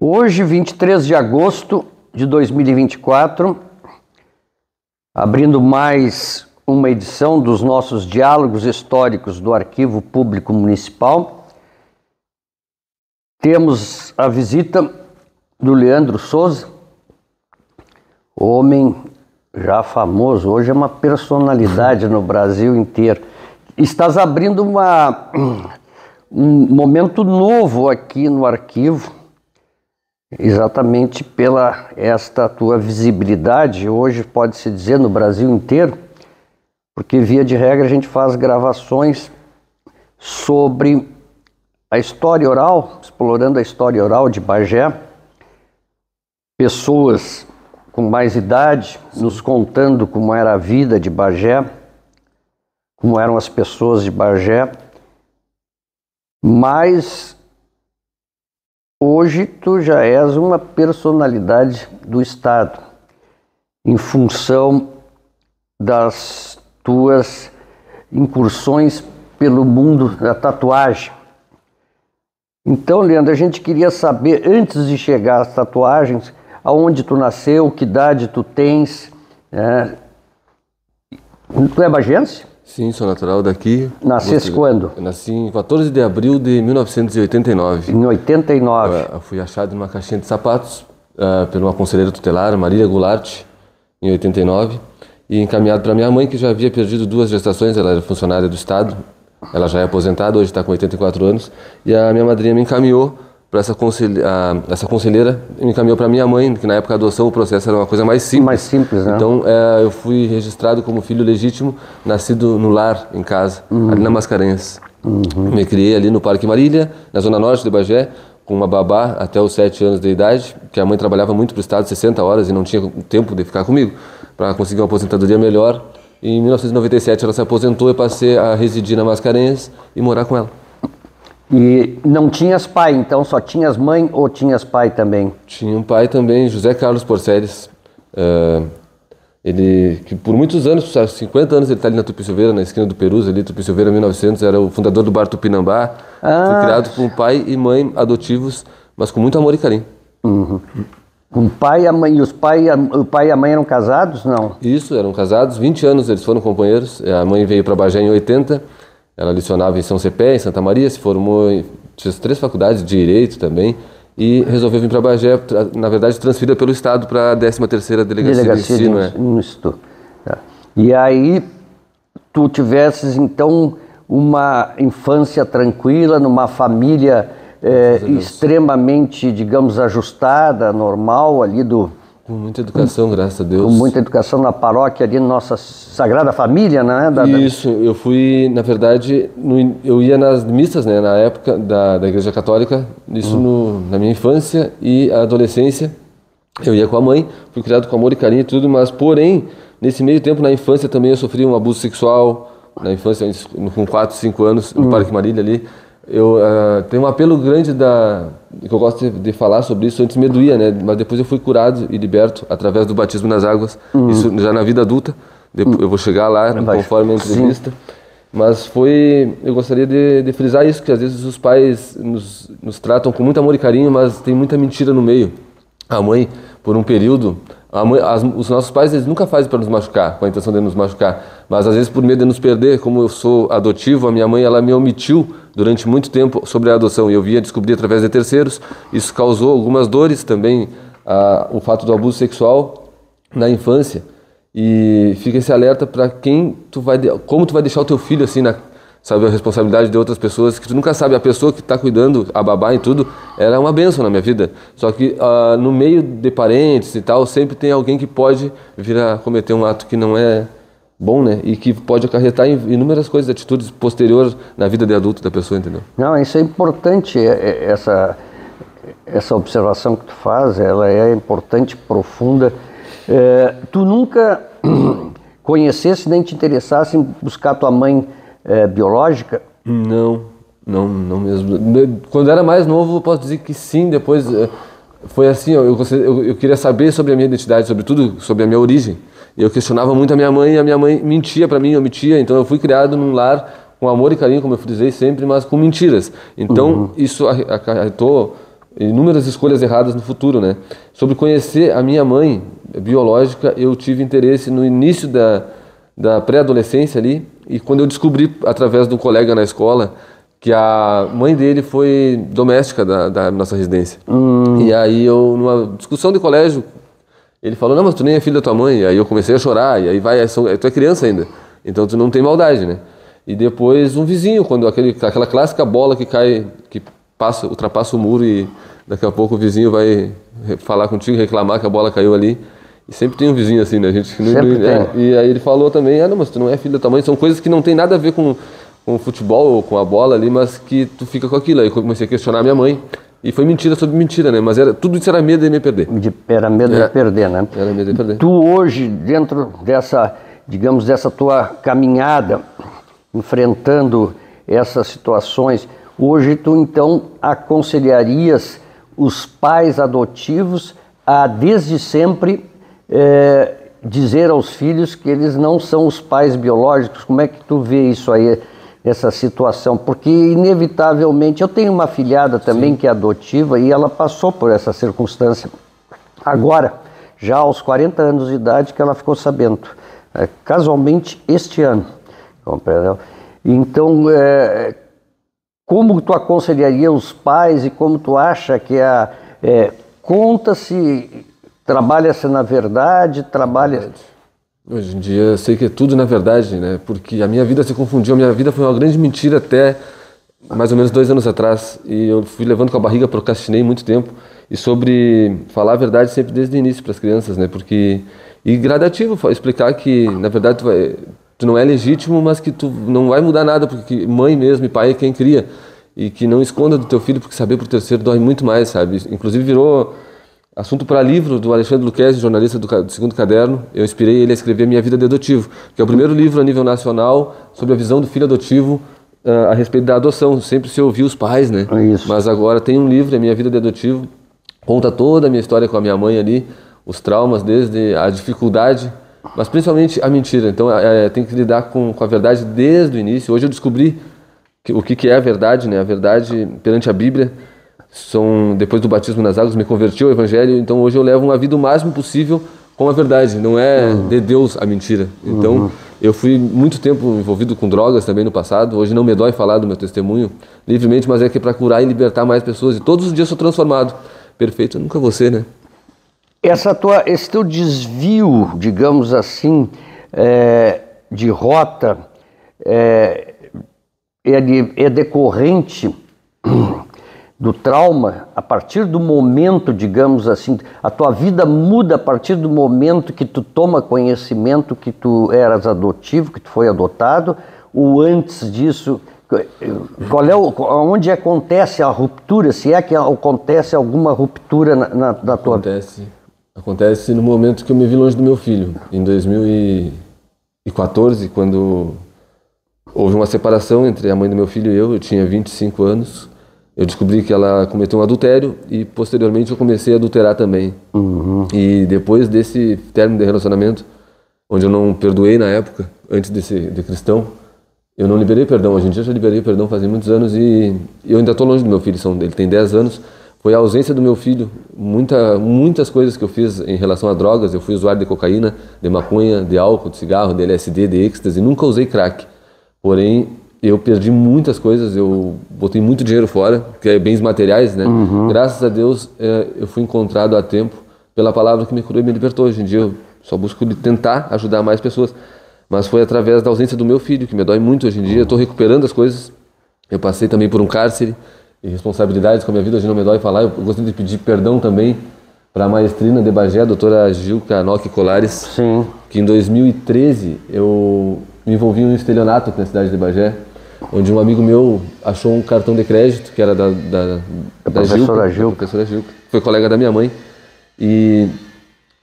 Hoje, 23 de agosto de 2024, abrindo mais uma edição dos nossos diálogos históricos do Arquivo Público Municipal, temos a visita do Leandro Souza, homem já famoso, hoje é uma personalidade no Brasil inteiro. Estás abrindo um momento novo aqui no arquivo, exatamente pela esta tua visibilidade, hoje pode-se dizer no Brasil inteiro, porque via de regra a gente faz gravações sobre a história oral, explorando a história oral de Bagé, pessoas com mais idade nos contando como era a vida de Bagé, como eram as pessoas de Bagé, mas hoje tu já és uma personalidade do Estado, em função das tuas incursões pelo mundo da tatuagem. Então, Leandro, a gente queria saber, antes de chegar às tatuagens, aonde tu nasceu, que idade tu tens. Tu é bagense? Sim, sou natural daqui. Nasceste quando? Eu nasci em 14 de abril de 1989. Em 89. Eu fui achado numa caixinha de sapatos por uma conselheira tutelar, Marília Goulart, em 89, e encaminhado para minha mãe, que já havia perdido 2 gestações. Ela era funcionária do Estado, ela já é aposentada, hoje está com 84 anos, e a minha madrinha me encaminhou para essa conselheira, me encaminhou para minha mãe, que na época da adoção o processo era uma coisa mais simples. Mais simples, né? Então eu fui registrado como filho legítimo, nascido no lar, em casa, ali na Mascarenhas. Me criei ali no Parque Marília, na zona norte de Bagé, com uma babá até os 7 anos de idade, que a mãe trabalhava muito para o Estado, 60 horas, e não tinha tempo de ficar comigo, para conseguir uma aposentadoria melhor. Em 1997 ela se aposentou e passei a residir na Mascarenhas e morar com ela. E não tinhas pai, então só tinhas mãe ou tinhas pai também? Tinha um pai também, José Carlos Porceres. Ele, que por muitos anos, 50 anos, ele está ali na Tupi Silveira, na esquina do Perus, ali, Tupi Silveira, 1900, era o fundador do Bar Tupinambá. Foi criado por um pai e mãe adotivos, mas com muito amor e carinho. O pai e a mãe, o pai e a mãe eram casados, não? Isso, eram casados, 20 anos eles foram companheiros. A mãe veio para Bagé em 80, ela lecionava em São Cepé, em Santa Maria, se formou, fez 3 faculdades de Direito também, e resolveu vir para Bagé, na verdade transferida pelo Estado para a 13ª Delegacia de Ensino. E aí, tu tivesses então uma infância tranquila, numa família extremamente, digamos, ajustada, normal, ali do... Com muita educação, graças a Deus. Com muita educação na paróquia ali, Nossa Sagrada Família, né? Isso, eu fui, na verdade, eu ia nas missas, né, na época da Igreja Católica, isso na minha infância e adolescência. Eu ia com a mãe, fui criado com amor e carinho e tudo, mas, porém, nesse meio tempo, na infância também eu sofri um abuso sexual, na infância, com 4, 5 anos, no Parque Marília ali. Eu tenho um apelo grande que eu gosto de falar sobre isso. Antes me doía, né? Mas depois eu fui curado e liberto através do batismo nas águas. Isso já na vida adulta. Eu vou chegar lá conforme a entrevista. Mas eu gostaria de frisar isso, que às vezes os pais nos tratam com muito amor e carinho, mas tem muita mentira no meio. A mãe, por um período, os nossos pais, eles nunca fazem para nos machucar, com a intenção de nos machucar, mas às vezes por medo de nos perder. Como eu sou adotivo, a minha mãe, ela me omitiu durante muito tempo sobre a adoção, e eu via descobrir através de terceiros. Isso causou algumas dores também, o fato do abuso sexual na infância, e fica esse alerta para como tu vai deixar o teu filho assim, sabe, a responsabilidade de outras pessoas, que tu nunca sabe. A pessoa que está cuidando, a babá e tudo, ela é uma bênção na minha vida. Só que no meio de parentes e tal, sempre tem alguém que pode vir a cometer um ato que não é bom, né? E que pode acarretar em inúmeras coisas, atitudes posteriores na vida de adulto da pessoa, entendeu? Não, isso é importante, essa observação que tu faz, ela é importante, profunda. Tu nunca conhecesse nem te interessasse em buscar tua mãe biológica? Não mesmo. Quando eu era mais novo, eu posso dizer que sim, depois foi assim, eu queria saber sobre a minha identidade, sobre tudo, sobre a minha origem. Eu questionava muito a minha mãe, e a minha mãe mentia para mim, eu mentia, então eu fui criado num lar com amor e carinho, como eu frisei sempre, mas com mentiras. Então isso acarretou inúmeras escolhas erradas no futuro, né? Sobre conhecer a minha mãe biológica, eu tive interesse no início da pré-adolescência ali, e quando eu descobri, através de um colega na escola, que a mãe dele foi doméstica da nossa residência. E aí eu, numa discussão de colégio, ele falou, não, mas tu nem é filho da tua mãe. E aí eu comecei a chorar, e aí tu é criança ainda, então tu não tem maldade, né? E depois um vizinho, quando aquela clássica bola que cai, que ultrapassa o muro e daqui a pouco o vizinho vai falar contigo, reclamar que a bola caiu ali. E sempre tem um vizinho assim, né? A gente E aí ele falou também, não, mas tu não é filho da tua mãe. São coisas que não tem nada a ver com o futebol ou com a bola ali, mas que tu fica com aquilo. Aí eu comecei a questionar minha mãe. E foi mentira sobre mentira, né? Mas tudo isso era medo de me perder. Era medo de perder, né? Era medo de perder. Tu hoje, dentro dessa, digamos, dessa tua caminhada, enfrentando essas situações, hoje tu então aconselharias os pais adotivos a desde sempre dizer aos filhos que eles não são os pais biológicos? Como é que tu vê isso aí, essa situação? Porque inevitavelmente, eu tenho uma afilhada também, sim, que é adotiva, e ela passou por essa circunstância agora, já aos 40 anos de idade, que ela ficou sabendo, casualmente este ano, compreendeu? Então, como tu aconselharia os pais e como tu acha que conta-se, trabalha-se na verdade, Hoje em dia eu sei que é tudo na verdade, né? Porque a minha vida se confundiu, a minha vida foi uma grande mentira até mais ou menos 2 anos atrás. E eu fui levando com a barriga, procrastinei muito tempo. E sobre falar a verdade sempre desde o início para as crianças, né? E gradativo, explicar que na verdade tu não é legítimo, mas que tu não vai mudar nada, porque mãe mesmo e pai é quem cria. E que não esconda do teu filho, porque saber pro terceiro dói muito mais, sabe? Inclusive virou assunto para livro do Alexandre Luquezzi, jornalista do Segundo Caderno. Eu inspirei ele a escrever Minha Vida de Adotivo, que é o primeiro livro a nível nacional sobre a visão do filho adotivo a respeito da adoção. Sempre se ouviu os pais, né? Isso. Mas agora tem um livro, Minha Vida de Adotivo, conta toda a minha história com a minha mãe ali, os traumas, desde a dificuldade, mas principalmente a mentira. Então tem que lidar com a verdade desde o início. Hoje eu descobri o que é a verdade, né? A verdade perante a Bíblia. Depois do batismo nas águas, me converti ao Evangelho, então hoje eu levo uma vida o máximo possível com a verdade, não é de Deus a mentira. Então, eu fui muito tempo envolvido com drogas também no passado, hoje não me dói falar do meu testemunho livremente, mas é que é para curar e libertar mais pessoas, e todos os dias sou transformado. Perfeito, eu nunca vou ser, né? Esse teu desvio, digamos assim, de rota, é decorrente do trauma, a partir do momento, digamos assim, a tua vida muda a partir do momento que tu toma conhecimento que tu eras adotivo, que tu foi adotado, ou antes disso, onde acontece a ruptura, se é que acontece alguma ruptura na tua vida? Acontece no momento que eu me vi longe do meu filho, em 2014, quando houve uma separação entre a mãe do meu filho e eu tinha 25 anos, eu descobri que ela cometeu um adultério e posteriormente eu comecei a adulterar também. E depois desse término de relacionamento, onde eu não perdoei na época, antes de cristão, eu não liberei perdão. Hoje em dia eu já liberei perdão faz muitos anos e eu ainda estou longe do meu filho, ele tem 10 anos. Foi a ausência do meu filho, muitas coisas que eu fiz em relação a drogas. Eu fui usuário de cocaína, de maconha, de álcool, de cigarro, de LSD, de êxtase, nunca usei crack. Porém, eu perdi muitas coisas, eu botei muito dinheiro fora, que é bens materiais, né? Graças a Deus, eu fui encontrado a tempo pela palavra que me curou e me libertou. Hoje em dia eu só busco tentar ajudar mais pessoas. Mas foi através da ausência do meu filho, que me dói muito hoje em dia. Eu estou recuperando as coisas. Eu passei também por um cárcere e responsabilidades com a minha vida. Hoje não me dói falar. Eu gostaria de pedir perdão também para a maestrina de Bagé, a doutora Gilca Nock Colares. Sim. Que em 2013 eu me envolvi em um estelionato aqui na cidade de Bagé. onde um amigo meu achou um cartão de crédito, que era da professora Gilca. Da professora Gilca, que foi colega da minha mãe. E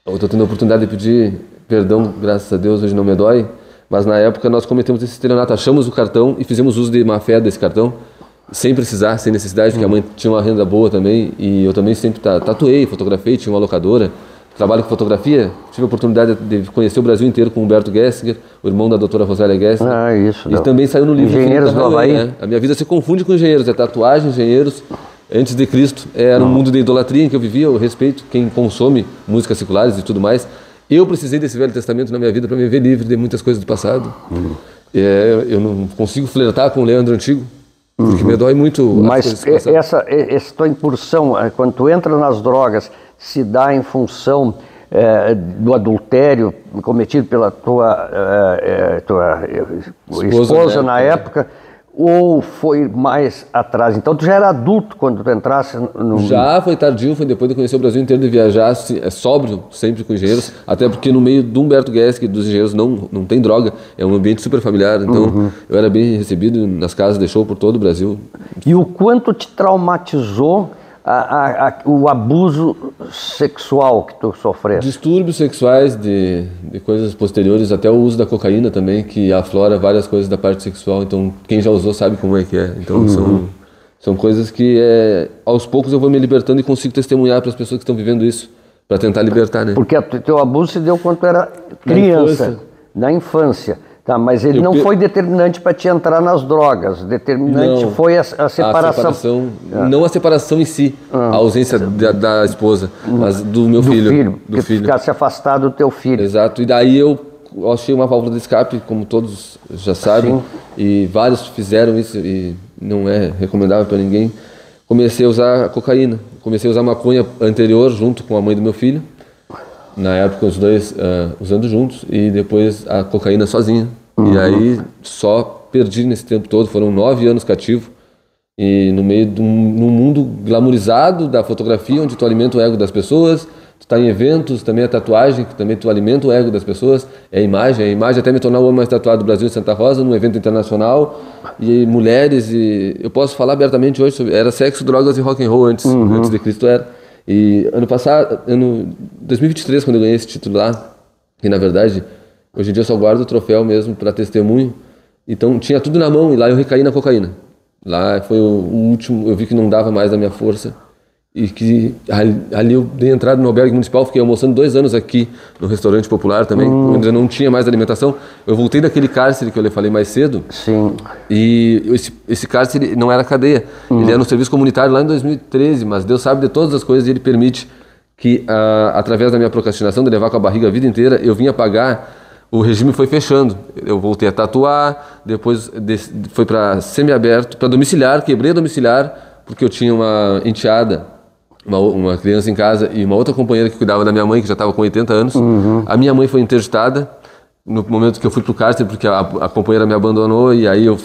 eu estou tendo a oportunidade de pedir perdão, graças a Deus, hoje não me dói, mas na época nós cometemos esse estelionato, achamos o cartão e fizemos uso de má fé desse cartão, sem precisar, sem necessidade, porque a mãe tinha uma renda boa também, e eu também sempre tatuei, fotografei, tinha uma locadora, trabalho com fotografia, tive a oportunidade de conhecer o Brasil inteiro com o Humberto Gessinger, o irmão da doutora Rosália Gessinger. Ah, isso. E também saiu no livro Engenheiros do Havaí. Né? A minha vida se confunde com engenheiros, é tatuagem, engenheiros. Antes de Cristo, era um mundo de idolatria em que eu vivia, eu respeito quem consome músicas seculares e tudo mais. Eu precisei desse Velho Testamento na minha vida para me ver livre de muitas coisas do passado. Eu não consigo flertar com o Leandro Antigo, porque me dói muito. Mas essa tua incursão, quando tu entra nas drogas, se dá em função do adultério cometido pela tua esposa na época, ou foi mais atrás? Então tu já era adulto quando tu entrasse no... Já foi tardio, foi depois de conhecer o Brasil inteiro, de viajar sóbrio, sempre com engenheiros, até porque no meio do Humberto Gessinger, dos engenheiros, não tem droga, é um ambiente super familiar, então eu era bem recebido nas casas de show por todo o Brasil. E o quanto te traumatizou o abuso sexual que tu sofreste? Distúrbios sexuais de coisas posteriores, até o uso da cocaína também, que aflora várias coisas da parte sexual, então quem já usou sabe como é que é. Então são coisas que aos poucos eu vou me libertando e consigo testemunhar para as pessoas que estão vivendo isso, para tentar libertar, né? Porque o teu abuso se deu quando tu era criança, na infância. Tá, mas ele não foi determinante para te entrar nas drogas. Determinante foi a separação. Não a separação em si, a ausência da esposa, mas do meu filho. Do filho. Ficasse afastado do teu filho. Exato. E daí eu achei uma válvula de escape, como todos já sabem, e vários fizeram isso e não é recomendável para ninguém. Comecei a usar cocaína. Comecei a usar maconha anterior junto com a mãe do meu filho. Na época os dois usando juntos e depois a cocaína sozinha. E aí só perdi nesse tempo todo, foram 9 anos cativo. E no meio de num mundo glamourizado da fotografia, onde tu alimenta o ego das pessoas, tu tá em eventos, também a tatuagem, que também tu alimenta o ego das pessoas, a imagem até me tornar o homem mais tatuado do Brasil, em Santa Rosa, num evento internacional, e mulheres, e eu posso falar abertamente hoje sobre, era sexo, drogas e rock and roll antes de Cristo era. E ano passado, 2023, quando eu ganhei esse título lá, que na verdade, hoje em dia eu só guardo o troféu mesmo para testemunho, então tinha tudo na mão e lá eu recaí na cocaína. Lá foi o último, eu vi que não dava mais da minha força e que ali eu dei entrada no albergue municipal, fiquei almoçando 2 anos aqui no restaurante popular também, onde eu não tinha mais alimentação. Eu voltei daquele cárcere que eu lhe falei mais cedo. Sim. E esse cárcere não era cadeia, ele era no serviço comunitário lá em 2013, mas Deus sabe de todas as coisas e Ele permite que através da minha procrastinação de levar com a barriga a vida inteira, eu vinha pagar. O regime foi fechando, eu voltei a tatuar, depois foi para semiaberto, para domiciliar, quebrei a domiciliar, porque eu tinha uma enteada, uma criança em casa e uma outra companheira que cuidava da minha mãe, que já estava com 80 anos. A minha mãe foi interditada no momento que eu fui para o cárcere, porque a companheira me abandonou e aí eu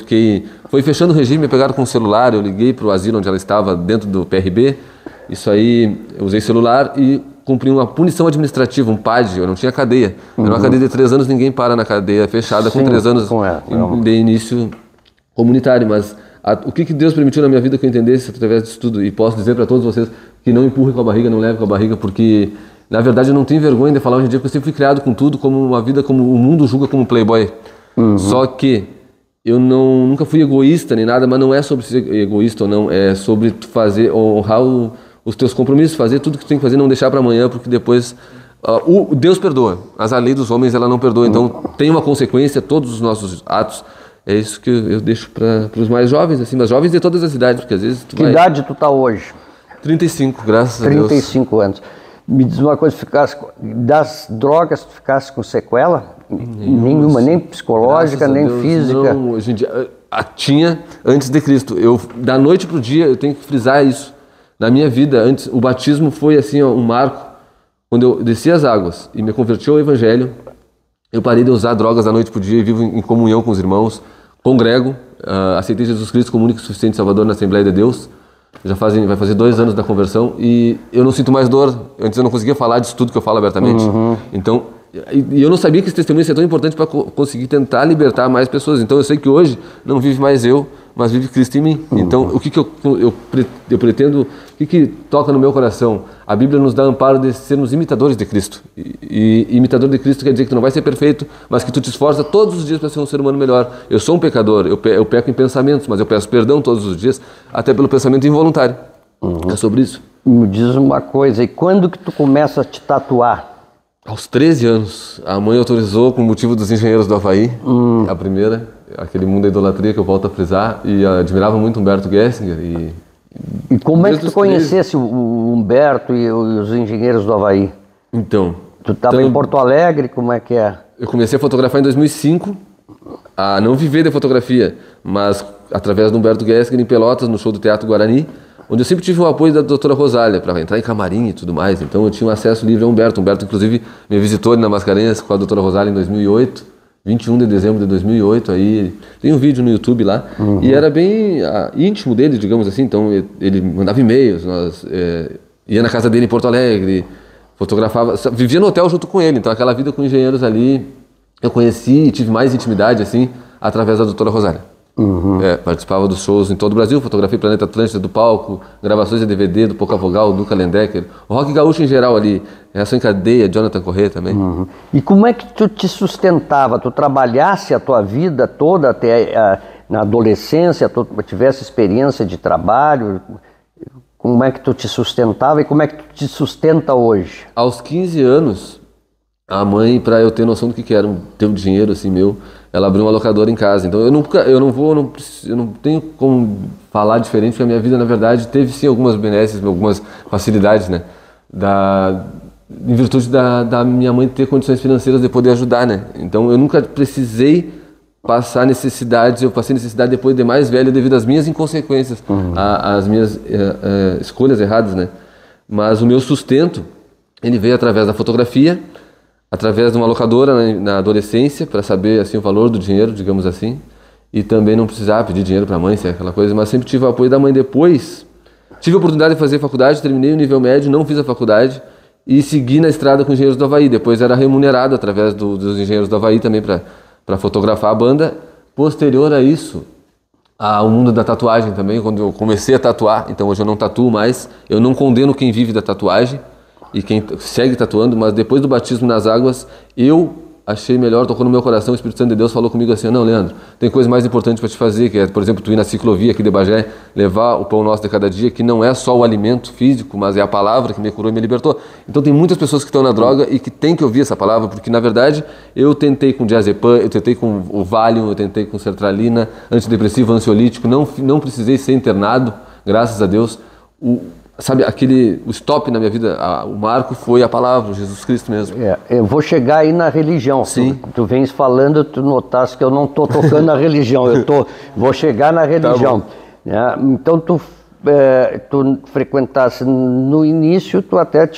foi fechando o regime, me pegaram com o celular, eu liguei para o asilo onde ela estava, dentro do PRB, isso aí, eu usei celular e cumpri uma punição administrativa, um PAD, eu não tinha cadeia. Era uma cadeia de 3 anos, ninguém para na cadeia fechada com 3 anos de início comunitário, mas o que Deus permitiu na minha vida que eu entendesse através disso tudo, e posso dizer para todos vocês que não empurre com a barriga, não leve com a barriga, porque na verdade eu não tenho vergonha de falar hoje em dia, porque eu sempre fui criado com tudo, como uma vida como o mundo julga como playboy. Só que eu nunca fui egoísta nem nada, mas não é sobre ser egoísta ou não, é sobre honrar os teus compromissos, fazer tudo que tu tem que fazer, não deixar para amanhã, porque depois Deus perdoa, mas a lei dos homens ela não perdoa, então tem uma consequência todos os nossos atos. É isso que eu deixo para os mais jovens, assim, mas jovens de todas as idades, porque às vezes Que idade tu tá hoje? 35, graças a Deus. 35 anos. Me diz uma coisa, das drogas tu ficasse com sequela? Nenhuma, nem psicológica, nem física? Não, hoje em dia, tinha antes de Cristo. Da noite pro dia, eu tenho que frisar isso. Na minha vida, antes, o batismo foi assim, um marco. Quando eu desci as águas e me converti ao Evangelho, eu parei de usar drogas da noite pro dia e vivo em comunhão com os irmãos, congrego, aceitei Jesus Cristo como único e suficiente Salvador na Assembleia de Deus. Vai fazer 2 anos da conversão e eu não sinto mais dor. Antes eu não conseguia falar disso tudo que eu falo abertamente. Então, E eu não sabia que esse testemunho ia ser tão importante para conseguir tentar libertar mais pessoas. Então eu sei que hoje não vive mais eu, mas vive Cristo em mim. Então o que eu pretendo, o que toca no meu coração? A Bíblia nos dá amparo de sermos imitadores de Cristo. E imitador de Cristo quer dizer que tu não vai ser perfeito, mas que tu te esforça todos os dias para ser um ser humano melhor. Eu sou um pecador, eu peco em pensamentos, mas eu peço perdão todos os dias, até pelo pensamento involuntário. É sobre isso. Me diz uma coisa, e quando que tu começa a te tatuar? Aos 13 anos, a mãe autorizou com o motivo dos engenheiros do Havaí, a primeira, aquele mundo da idolatria que eu volto a frisar, e admirava muito Humberto Gessinger. E como é que tu conhecesse o Humberto e os engenheiros do Havaí? Então... Tu estava em Porto Alegre, como é que é? Eu comecei a fotografar em 2005, a não viver da fotografia, mas através do Humberto Gessinger em Pelotas, no show do Teatro Guarani, onde eu sempre tive o apoio da doutora Rosália para entrar em camarim e tudo mais. Então eu tinha um acesso livre a Humberto. Humberto, inclusive, me visitou ali na Mascarenhas com a doutora Rosália em 2008, 21 de dezembro de 2008. Aí tem um vídeo no YouTube lá. E era bem íntimo dele, digamos assim. Então ele mandava e-mails, ia na casa dele em Porto Alegre, fotografava, vivia no hotel junto com ele. Então aquela vida com engenheiros ali, eu conheci e tive mais intimidade assim através da doutora Rosália. Participava dos shows em todo o Brasil, fotografei Planeta Atlântida do palco, gravações de DVD do Poca Vogal, do Lendecker, o rock gaúcho em geral ali, Reação em Cadeia, Jonathan Corrêa também. E como é que tu te sustentava? Tu trabalhasse a tua vida toda até na adolescência, tu tivesse experiência de trabalho? Como é que tu te sustentava e como é que tu te sustenta hoje? Aos 15 anos, a mãe, para eu ter noção do que era ter um dinheiro assim meu, ela abriu uma locadora em casa. Então eu não tenho como falar diferente, porque a minha vida, na verdade, teve sim algumas benesses, algumas facilidades, né? Em virtude da minha mãe ter condições financeiras de poder ajudar, né? Então eu nunca precisei passar necessidades, eu passei necessidade depois de mais velho devido às minhas inconsequências, às minhas escolhas erradas, né? Mas o meu sustento, ele veio através da fotografia, através de uma locadora na adolescência, para saber assim o valor do dinheiro, digamos assim, e também não precisar pedir dinheiro para a mãe, aquela coisa, mas sempre tive o apoio da mãe. Depois tive a oportunidade de fazer faculdade, terminei o nível médio, não fiz a faculdade e segui na estrada com os engenheiros do Havaí. Depois era remunerado através dos engenheiros do Havaí também para fotografar a banda. Posterior a isso, ao mundo da tatuagem também, quando eu comecei a tatuar, então hoje eu não tatuo mais, eu não condeno quem vive da tatuagem e quem segue tatuando, mas depois do batismo nas águas, eu achei melhor, tocou no meu coração, o Espírito Santo de Deus falou comigo assim: não, Leandro, tem coisa mais importante para te fazer, que é, por exemplo, tu ir na ciclovia aqui de Bagé, levar o pão nosso de cada dia, que não é só o alimento físico, mas é a palavra que me curou e me libertou. Então tem muitas pessoas que estão na droga e que têm que ouvir essa palavra, porque na verdade eu tentei com diazepam, eu tentei com o Valium, eu tentei com sertralina, antidepressivo, ansiolítico, não precisei ser internado, graças a Deus. Sabe, o stop na minha vida, o marco foi a palavra, Jesus Cristo mesmo. Eu vou chegar aí na religião. Sim. Tu vens falando, tu notaste que eu não estou tocando na religião, vou chegar na religião. Tá, então tu frequentasse no início, tu até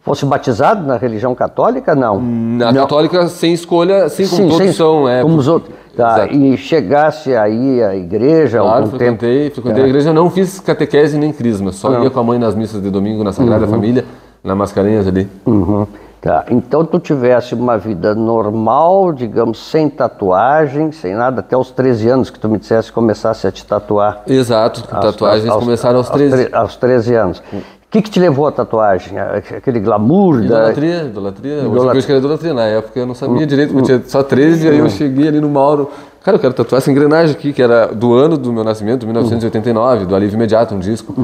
fosse batizado na religião católica, não? Na católica sem escolha, assim como todos são. Como os outros. Tá, e chegasse aí à igreja claro, algum frequentei a igreja, não fiz catequese nem crisma, só ia com a mãe nas missas de domingo na Sagrada Família, na Mascarenhas ali. Tá, então tu tivesse uma vida normal, digamos, sem tatuagem, sem nada, até os 13 anos que tu me dissesse que começasse a te tatuar. Exato, tatuagens começaram aos 13. Aos 13 anos. O que te levou à tatuagem? Aquele glamour? Idolatria. Hoje eu que era idolatria. Na época eu não sabia direito, porque eu tinha só 13, aí eu cheguei ali no Mauro. Cara, eu quero tatuar essa engrenagem aqui, que era do ano do meu nascimento, 1989, do Alívio Imediato, um disco.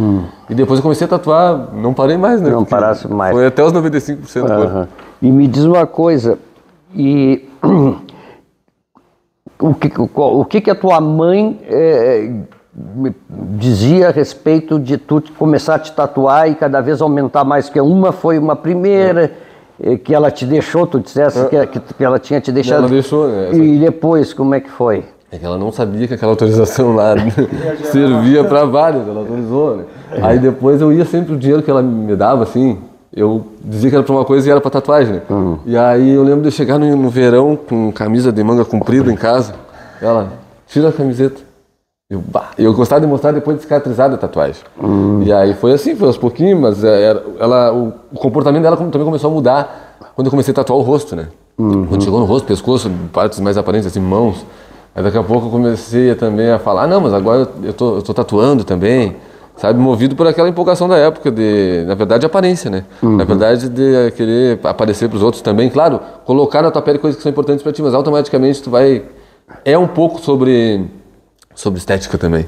E depois eu comecei a tatuar, não parei mais, né? Não parasse mais. Foi até os 95% do corpo. E me diz uma coisa, o que a tua mãe me dizia a respeito de tu começar a te tatuar e cada vez aumentar mais? Que uma foi uma primeira, que ela te deixou, tu dissesse que ela tinha te deixado. Ela deixou, né? E depois, como é que foi? É que ela não sabia que aquela autorização lá servia para vários, ela autorizou, né? Aí depois eu ia sempre, o dinheiro que ela me dava, assim, eu dizia que era para uma coisa e era para tatuagem, né? E aí eu lembro de chegar no verão com camisa de manga comprida em casa, ela, tira a camiseta. Eu gostava de mostrar depois de cicatrizada a tatuagem. E aí foi assim, foi aos pouquinhos, mas o comportamento dela também começou a mudar quando eu comecei a tatuar o rosto, né? Quando chegou no rosto, pescoço, partes mais aparentes, assim, mãos. Aí daqui a pouco eu comecei também a falar, não, mas agora eu tô tatuando também, sabe? Movido por aquela empolgação da época de, na verdade, aparência, né? Na verdade, de querer aparecer pros outros também. Claro, colocar na tua pele coisas que são importantes pra ti, mas automaticamente tu vai... É um pouco sobre estética também.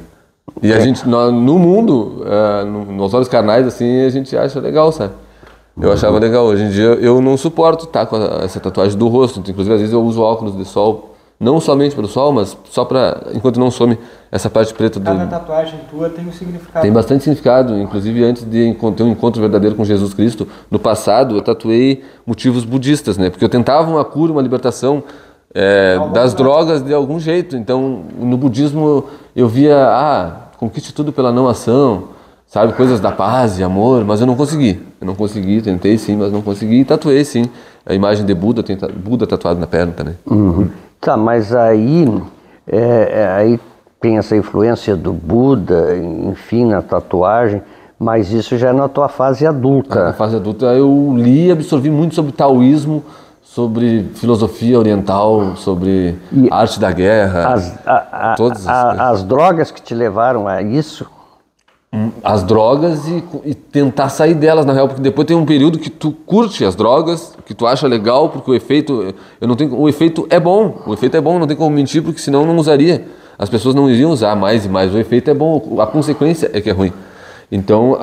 E a gente, no mundo, nos olhos carnais, assim, a gente acha legal, sabe? Eu achava legal. Hoje em dia eu não suporto estar com essa tatuagem do rosto. Inclusive, às vezes eu uso óculos de sol, não somente pelo sol, mas só para enquanto não some essa parte preta. Cada tatuagem tua tem um significado. Tem bastante significado. Inclusive, antes de ter um encontro verdadeiro com Jesus Cristo, no passado eu tatuei motivos budistas, né? Porque eu tentava uma cura, uma libertação das drogas de algum jeito. Então, no budismo eu via, conquiste tudo pela não ação, sabe, coisas da paz e amor, mas eu não consegui. Tentei sim, mas não consegui. E tatuei sim a imagem de Buda, tem Buda tatuado na perna também. Tá, mas aí tem essa influência do Buda, enfim, na tatuagem, mas isso já é na tua fase adulta. Na fase adulta eu li e absorvi muito sobre taoísmo, sobre filosofia oriental, sobre arte da guerra, todas as drogas que te levaram a isso? As drogas e tentar sair delas, na real, porque depois tem um período que tu curte as drogas, que tu acha legal, porque o efeito é bom, não tem como mentir, porque senão não usaria. As pessoas não iriam usar mais e mais, o efeito é bom, a consequência é que é ruim. Então,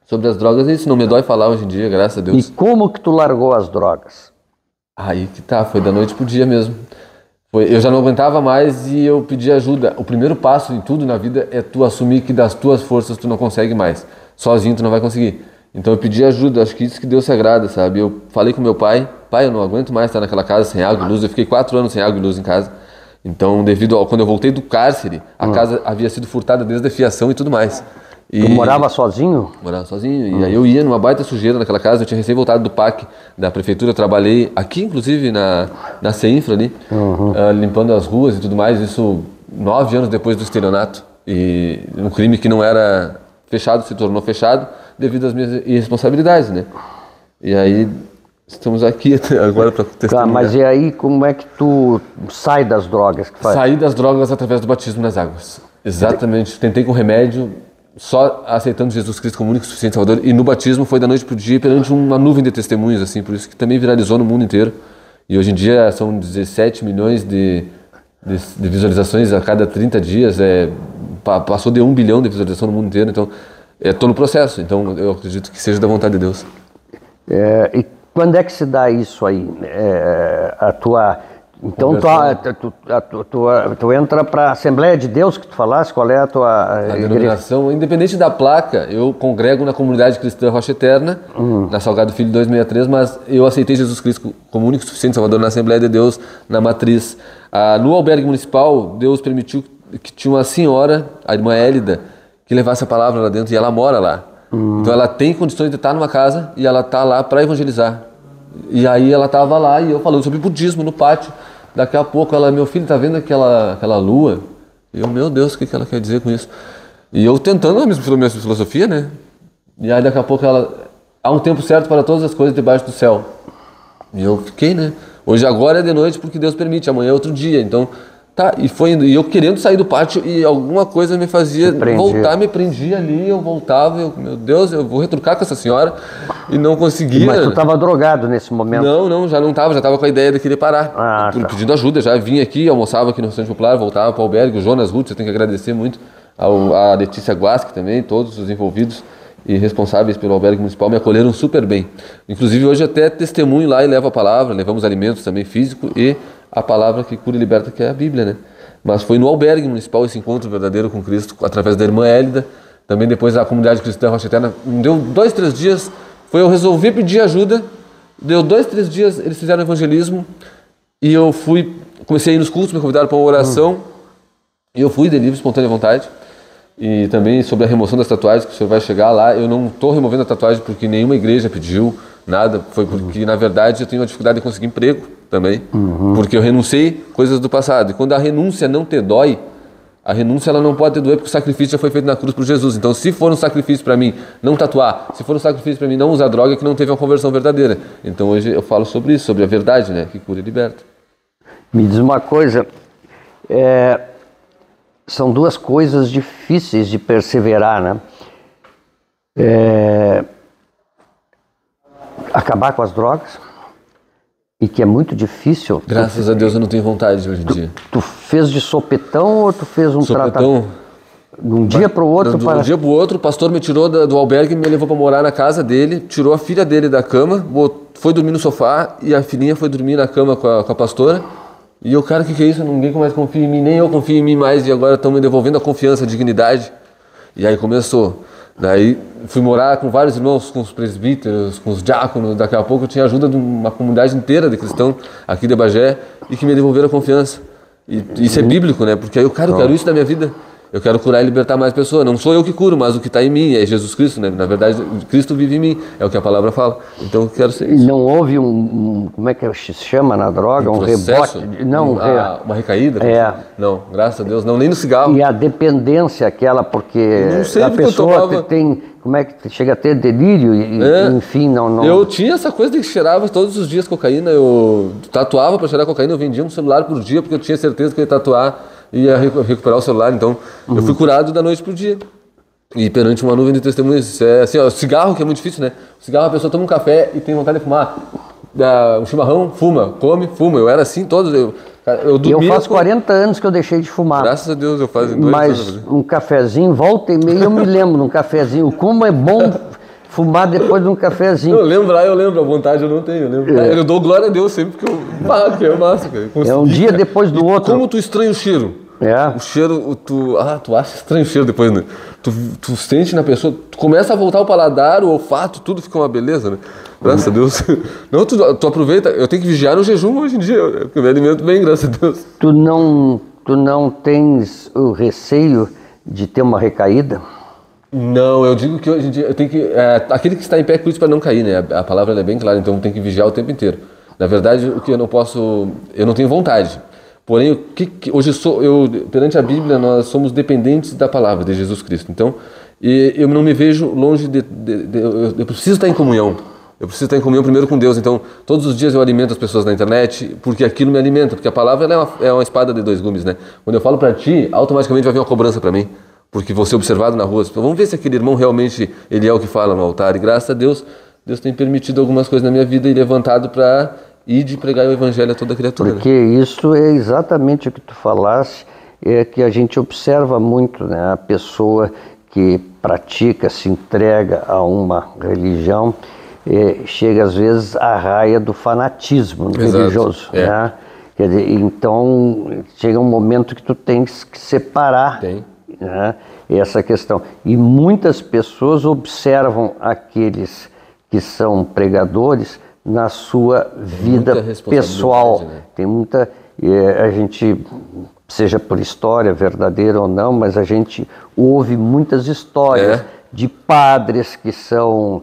sobre as drogas, isso não me dói falar hoje em dia, graças a Deus. E como que tu largou as drogas? Aí que tá, foi da noite pro dia mesmo. Eu já não aguentava mais e eu pedi ajuda. O primeiro passo em tudo na vida é tu assumir que das tuas forças tu não consegue mais. Sozinho tu não vai conseguir. Então eu pedi ajuda, acho que isso que Deus se agrada, sabe? Eu falei com meu pai, eu não aguento mais estar naquela casa sem água e luz. Eu fiquei 4 anos sem água e luz em casa. Então, quando eu voltei do cárcere, a casa havia sido furtada desde a fiação e tudo mais. Tu morava sozinho? Morava sozinho. E aí eu ia numa baita sujeira naquela casa. Eu tinha recém voltado do PAC, da prefeitura. Eu trabalhei aqui, inclusive, na CEINFRA ali, limpando as ruas e tudo mais. Isso 9 anos depois do estelionato. E um crime que não era fechado se tornou fechado devido às minhas irresponsabilidades, né? E aí estamos aqui agora para testemunhar. Tá, mas e aí como é que tu sai das drogas? Saí das drogas através do batismo nas águas. Exatamente. Tentei com remédio, só aceitando Jesus Cristo como único e suficiente Salvador, e no batismo foi da noite para o dia perante uma nuvem de testemunhos, assim, por isso que também viralizou no mundo inteiro. E hoje em dia são 17 milhões de visualizações a cada 30 dias, passou de 1 bilhão de visualização no mundo inteiro, então estou no processo, então eu acredito que seja da vontade de Deus. E quando é que se dá isso aí? A tua... Então tu entra para a Assembleia de Deus que tu falaste, qual é a tua denominação? Independente da placa, eu congrego na Comunidade Cristã Rocha Eterna, na Salgado Filho 263, mas eu aceitei Jesus Cristo como único e suficiente Salvador na Assembleia de Deus, na Matriz. No albergue municipal, Deus permitiu que tinha uma senhora, a irmã Hélida, que levasse a palavra lá dentro, e ela mora lá. Então ela tem condições de estar numa casa e ela está lá para evangelizar. E aí ela estava lá e eu falando sobre budismo no pátio. Daqui a pouco ela, meu filho, tá vendo aquela lua? E eu, meu Deus, o que ela quer dizer com isso? E eu tentando a mesma filosofia, né? E aí daqui a pouco ela, há um tempo certo para todas as coisas debaixo do céu. E eu fiquei, né? Hoje agora é de noite porque Deus permite, amanhã é outro dia. Então, tá, e foi indo. E eu querendo sair do pátio e alguma coisa me fazia voltar, me prendia ali, eu voltava, meu Deus, eu vou retrucar com essa senhora e não conseguia. Mas tu estava drogado nesse momento? Não, já estava com a ideia de querer parar. Pedindo ajuda, já vinha aqui, almoçava aqui no Restaurante Popular, voltava para o albergue, o Jonas Ruth, eu tenho que agradecer muito, a Letícia Guasque também, todos os envolvidos e responsáveis pelo albergue municipal me acolheram super bem. Inclusive hoje até testemunho lá e levo a palavra, levamos alimentos também físico e a palavra que cura e liberta, que é a Bíblia, né? Mas foi no albergue municipal esse encontro verdadeiro com Cristo, através da irmã Hélida, também depois a Comunidade Cristã Rocha Eterna. Deu 2, 3 dias, eu resolvi pedir ajuda, deu 2, 3 dias, eles fizeram evangelismo, e eu comecei a ir nos cultos, me convidaram para uma oração, e eu fui de livre, espontânea vontade, e também sobre a remoção das tatuagens, que o senhor vai chegar lá, eu não estou removendo a tatuagem porque nenhuma igreja pediu, nada, foi porque na verdade eu tenho uma dificuldade de conseguir emprego também, porque eu renunciei coisas do passado, e quando a renúncia não te dói, A renúncia ela não pode ter doer porque o sacrifício já foi feito na cruz por Jesus. Então, se for um sacrifício para mim não tatuar, se for um sacrifício para mim não usar droga, é que não teve uma conversão verdadeira. Então, hoje eu falo sobre isso, sobre a verdade, né? Que cura e liberta. Me diz uma coisa, são duas coisas difíceis de perseverar, né? Acabar com as drogas, e que é muito difícil. Graças a Deus eu não tenho vontade hoje em dia. Tu fez de sopetão ou tu fez um tratamento? De um dia para o outro? Um dia para o outro, o pastor me tirou do albergue e me levou para morar na casa dele, tirou a filha dele da cama, foi dormir no sofá e a filhinha foi dormir na cama com a pastora. E eu, cara, o que é isso? Ninguém mais confia em mim, nem eu confio em mim mais, e agora estão me devolvendo a confiança, a dignidade. E aí começou. Daí fui morar com vários irmãos, com os presbíteros, com os diáconos. Daqui a pouco eu tinha ajuda de uma comunidade inteira de cristãos aqui de Bagé e que me devolveram a confiança. E isso é bíblico, né? Porque aí eu quero isso da minha vida. Eu quero curar e libertar mais pessoas. Não sou eu que curo, mas o que está em mim é Jesus Cristo, né? Na verdade, Cristo vive em mim, é o que a palavra fala. então eu quero ser isso. Não houve como é que se chama na droga? Um processo, rebote? Não, uma recaída? Não, graças a Deus, não, nem no cigarro. E a dependência aquela, porque não sei a porque pessoa tem, como é que chega a ter delírio e enfim, não... Eu tinha essa coisa de que cheirava todos os dias cocaína, eu tatuava para cheirar cocaína, eu vendia um celular por dia porque eu tinha certeza que eu ia tatuar e ia recuperar o celular, então eu fui curado da noite pro dia. E perante uma nuvem de testemunhas, assim, ó, cigarro, que é muito difícil, né? O cigarro, a pessoa toma um café e tem vontade de fumar. Um chimarrão, fuma, come, fuma. Eu era assim todos. Eu dormia. Eu faço 40 anos que eu deixei de fumar. Graças a Deus eu faço 2 anos. Mas um cafezinho, volta e meia eu me lembro de um cafezinho. Como é bom fumar depois de um cafezinho. Eu lembro, a vontade eu não tenho. Eu lembro. Eu dou glória a Deus sempre que eu... que é massa, cara. É um dia depois do outro. Como tu estranha o cheiro? O cheiro, tu acha estranho o cheiro depois, né? Tu sente na pessoa, tu começa a voltar o paladar, o olfato, tudo fica uma beleza, né? Graças a Deus. Não, tu aproveita, eu tenho que vigiar no jejum hoje em dia, porque eu me alimento bem, graças a Deus. Tu não tens o receio de ter uma recaída? Não, eu digo que hoje em dia eu tenho que... aquele que está em pé cuide para não cair, né? A palavra ela é bem clara, então tem que vigiar o tempo inteiro. Na verdade, o que eu não tenho vontade. Porém, hoje perante a Bíblia, nós somos dependentes da palavra de Jesus Cristo. Então, eu não me vejo longe eu preciso estar em comunhão. Eu preciso estar em comunhão primeiro com Deus. Então, todos os dias eu alimento as pessoas na internet, porque aquilo me alimenta. Porque a palavra ela é uma espada de 2 gumes, né? Quando eu falo para ti, automaticamente vai vir uma cobrança para mim. Porque vou ser observado na rua. Então, vamos ver se aquele irmão realmente ele é o que fala no altar. E graças a Deus, Deus tem permitido algumas coisas na minha vida e levantado para... e de pregar o evangelho a toda criatura. Porque isso é exatamente o que tu falaste, é que a gente observa muito, né? A pessoa que pratica, se entrega a uma religião, chega às vezes à raia do fanatismo religioso. Né? Quer dizer, então chega um momento que tu tens que separar né? Essa questão. E muitas pessoas observam aqueles que são pregadores na sua vida pessoal. Né? Tem muita... a gente, seja por história verdadeira ou não, mas a gente ouve muitas histórias de padres que são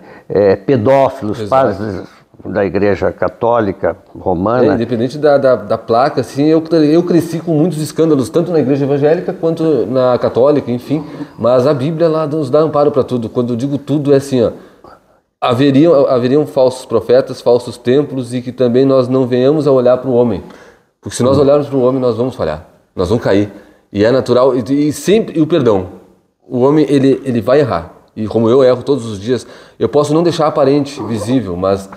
pedófilos, padres da Igreja Católica Romana. Independente da placa, assim, eu cresci com muitos escândalos, tanto na Igreja Evangélica quanto na Católica, enfim, mas a Bíblia lá nos dá amparo para tudo. Quando eu digo tudo é assim, ó, haveriam falsos profetas, falsos templos, e que também nós não venhamos a olhar para o homem. Porque se nós olharmos para o homem, nós vamos falhar, nós vamos cair. E é natural, e sempre, e o perdão. O homem, ele vai errar. E como eu erro todos os dias, eu posso não deixar aparente, visível, mas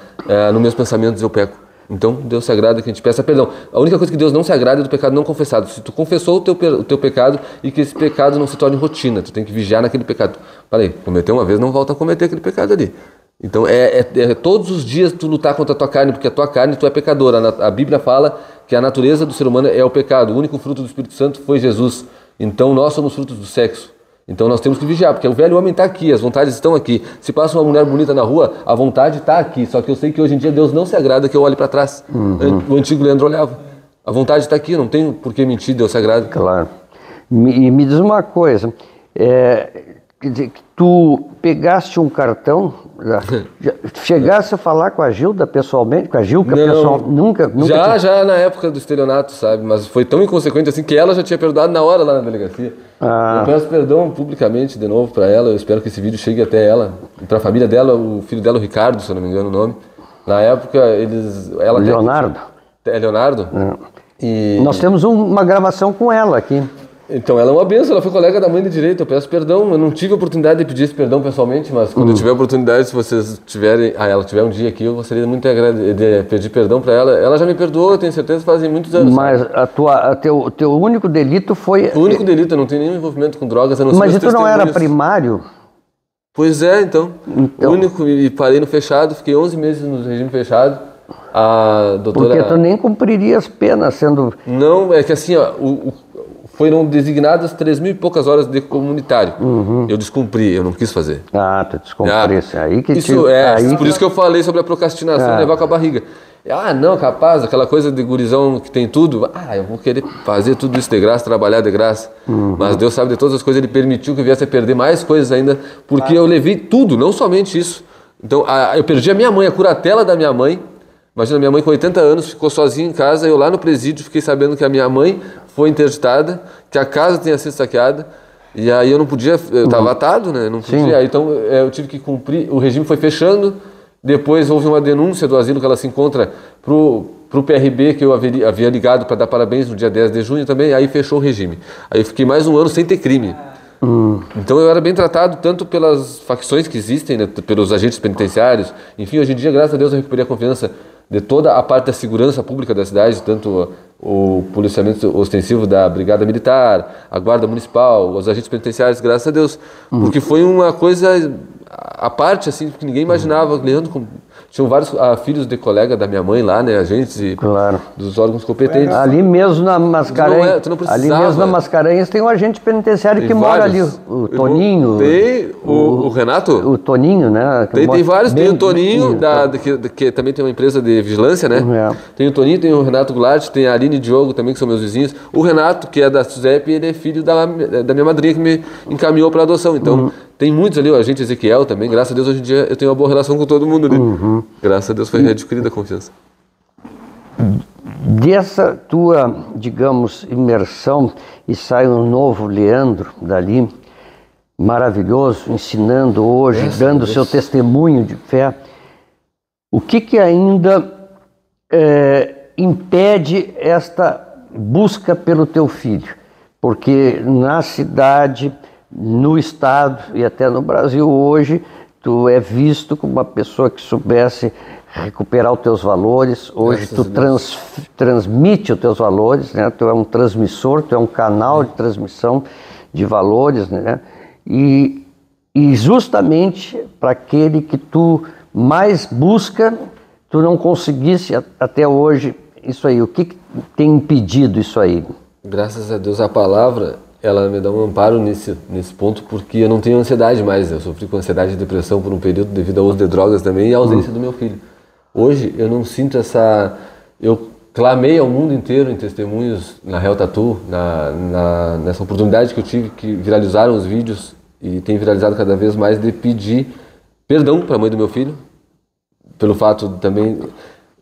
nos meus pensamentos eu peco. Então, Deus se agrada que a gente peça perdão. A única coisa que Deus não se agrada é do pecado não confessado. Se tu confessou o teu pecado, e que esse pecado não se torne rotina, tu tem que vigiar naquele pecado. Falei, cometeu uma vez, não volta a cometer aquele pecado ali. Então, todos os dias tu lutar contra a tua carne, porque a tua carne, tu é pecador. A Bíblia fala que a natureza do ser humano é o pecado. O único fruto do Espírito Santo foi Jesus. Então, nós somos frutos do sexo. Então, nós temos que vigiar, porque o velho homem está aqui, as vontades estão aqui. Se passa uma mulher bonita na rua, a vontade está aqui. Só que eu sei que hoje em dia Deus não se agrada que eu olhe para trás. O antigo Leandro olhava. A vontade está aqui, não tem por que mentir, Deus se agrada. Claro. E me diz uma coisa, quer dizer, que tu pegaste um cartão, chegasse a falar com a Gilda pessoalmente, com a Gilca pessoal, nunca já na época do estelionato, sabe, mas foi tão inconsequente assim que ela já tinha perdoado na hora lá na delegacia. Eu peço perdão publicamente de novo para ela, eu espero que esse vídeo chegue até ela, para a família dela, o filho dela, o Ricardo, se eu não me engano o nome. Na época, Leonardo? É Leonardo? E nós temos uma gravação com ela aqui. Então, ela é uma benção, ela foi colega da mãe de direito, eu peço perdão, eu não tive a oportunidade de pedir esse perdão pessoalmente, mas quando eu tiver a oportunidade, se vocês tiverem, ela tiver um dia aqui, eu gostaria muito de pedir perdão para ela. Ela já me perdoou, eu tenho certeza, fazem muitos anos. Mas teu único delito foi... O único delito, eu não tenho nenhum envolvimento com drogas, a não ser Mas tu não era primário? Pois é, então. O único, e parei no fechado, fiquei 11 meses no regime fechado. A doutora... Porque tu nem cumpririas pena sendo... Não, é que assim, ó, foram designadas 3.000 e poucas horas de comunitário. Eu descumpri, eu não quis fazer. Tu descumprisse. Aí que por isso que eu falei sobre a procrastinação e levar com a barriga. Não, capaz, aquela coisa de gurizão que tem tudo. Eu vou querer fazer tudo isso de graça, trabalhar de graça. Mas Deus sabe de todas as coisas, Ele permitiu que eu viesse a perder mais coisas ainda, porque eu levei tudo, não somente isso. Então, eu perdi a minha mãe, a curatela da minha mãe. Imagina, minha mãe com 80 anos, ficou sozinha em casa, eu lá no presídio fiquei sabendo que a minha mãe foi interditada, que a casa tinha sido saqueada, e aí eu não podia, eu estava atado, né, não podia, então eu tive que cumprir, o regime foi fechando, depois houve uma denúncia do asilo que ela se encontra pro PRB, que eu havia ligado para dar parabéns no dia 10 de junho também, aí fechou o regime. Aí eu fiquei mais um ano sem ter crime. Então eu era bem tratado tanto pelas facções que existem, né, pelos agentes penitenciários, enfim, hoje em dia, graças a Deus, eu recuperei a confiança de toda a parte da segurança pública da cidade, tanto o policiamento ostensivo da Brigada Militar, a Guarda Municipal, os agentes penitenciários, graças a Deus, porque foi uma coisa à parte, assim, que ninguém imaginava. Leandro, tinham vários filhos de colega da minha mãe lá, né, agentes dos órgãos competentes. Ali mesmo na Mascarenhas, tu não ali mesmo na Mascarenhas tem um agente penitenciário que mora ali, o Toninho. Tem o Renato? O Toninho, né? Tem vários, tem o Toninho, que também tem uma empresa de vigilância, né? Tem o Toninho, tem o Renato Goulart, tem a Aline e Diogo também, que são meus vizinhos. O Renato, que é da SUSEP, ele é filho da minha madrinha que me encaminhou para adoção. Então, tem muitos ali, o agente Ezequiel também, graças a Deus, hoje em dia eu tenho uma boa relação com todo mundo ali. Graças a Deus foi readquirida a confiança. Dessa tua, digamos, imersão, e sai um novo Leandro dali, maravilhoso, ensinando hoje, dando seu testemunho de fé. O que ainda impede esta busca pelo teu filho? Porque na cidade, no estado e até no Brasil hoje, tu é visto como uma pessoa que soubesse recuperar os teus valores. Hoje tu transmite os teus valores, né? Tu é um transmissor, tu é um canal de transmissão de valores, né? E justamente para aquele que tu mais busca, tu não conseguisse até hoje isso aí. O que tem impedido isso aí? Graças a Deus a palavra, ela me dá um amparo nesse ponto, porque eu não tenho ansiedade mais. Eu sofri com ansiedade e depressão por um período devido ao uso de drogas também e à ausência do meu filho. Hoje eu não sinto essa... Eu clamei ao mundo inteiro em testemunhos na Hell Tattoo, nessa oportunidade que eu tive, que viralizaram os vídeos e tem viralizado cada vez mais, de pedir perdão para a mãe do meu filho, pelo fato de também...